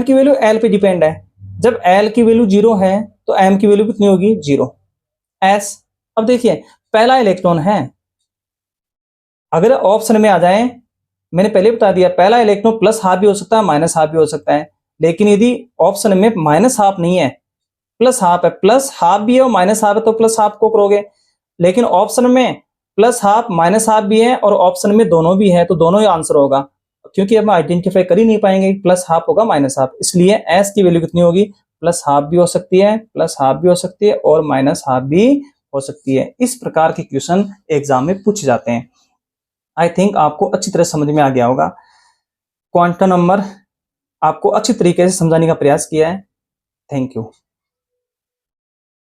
S1: की वैल्यू l पे डिपेंड है, जब l की वैल्यू 0 है तो m की वैल्यू कितनी होगी? 0। s, अब देखिए पहला इलेक्ट्रॉन है, अगर ऑप्शन में आ जाए, मैंने पहले बता दिया पहला इलेक्ट्रॉन प्लस हाफ भी हो सकता है, माइनस हाफ भी हो सकता है। लेकिन यदि ऑप्शन में माइनस हाफ नहीं है, प्लस हाफ है, प्लस हाफ भी है और माइनस हाफ है, तो प्लस हाफ को करोगे। लेकिन ऑप्शन में प्लस हाफ माइनस हाफ भी है और ऑप्शन में दोनों भी है, तो दोनों ही आंसर होगा, क्योंकि हम आइडेंटिफाई कर ही नहीं पाएंगे प्लस हाफ होगा माइनस हाफ। इसलिए एस की वैल्यू कितनी होगी? प्लस हाफ भी हो सकती है, प्लस हाफ भी हो सकती है और माइनस हाफ भी हो सकती है। इस प्रकार के क्वेश्चन एग्जाम में पूछे जाते हैं। आई थिंक आपको अच्छी तरह समझ में आ गया होगा। क्वांटम नंबर आपको अच्छी तरीके से समझाने का प्रयास किया है। Thank you.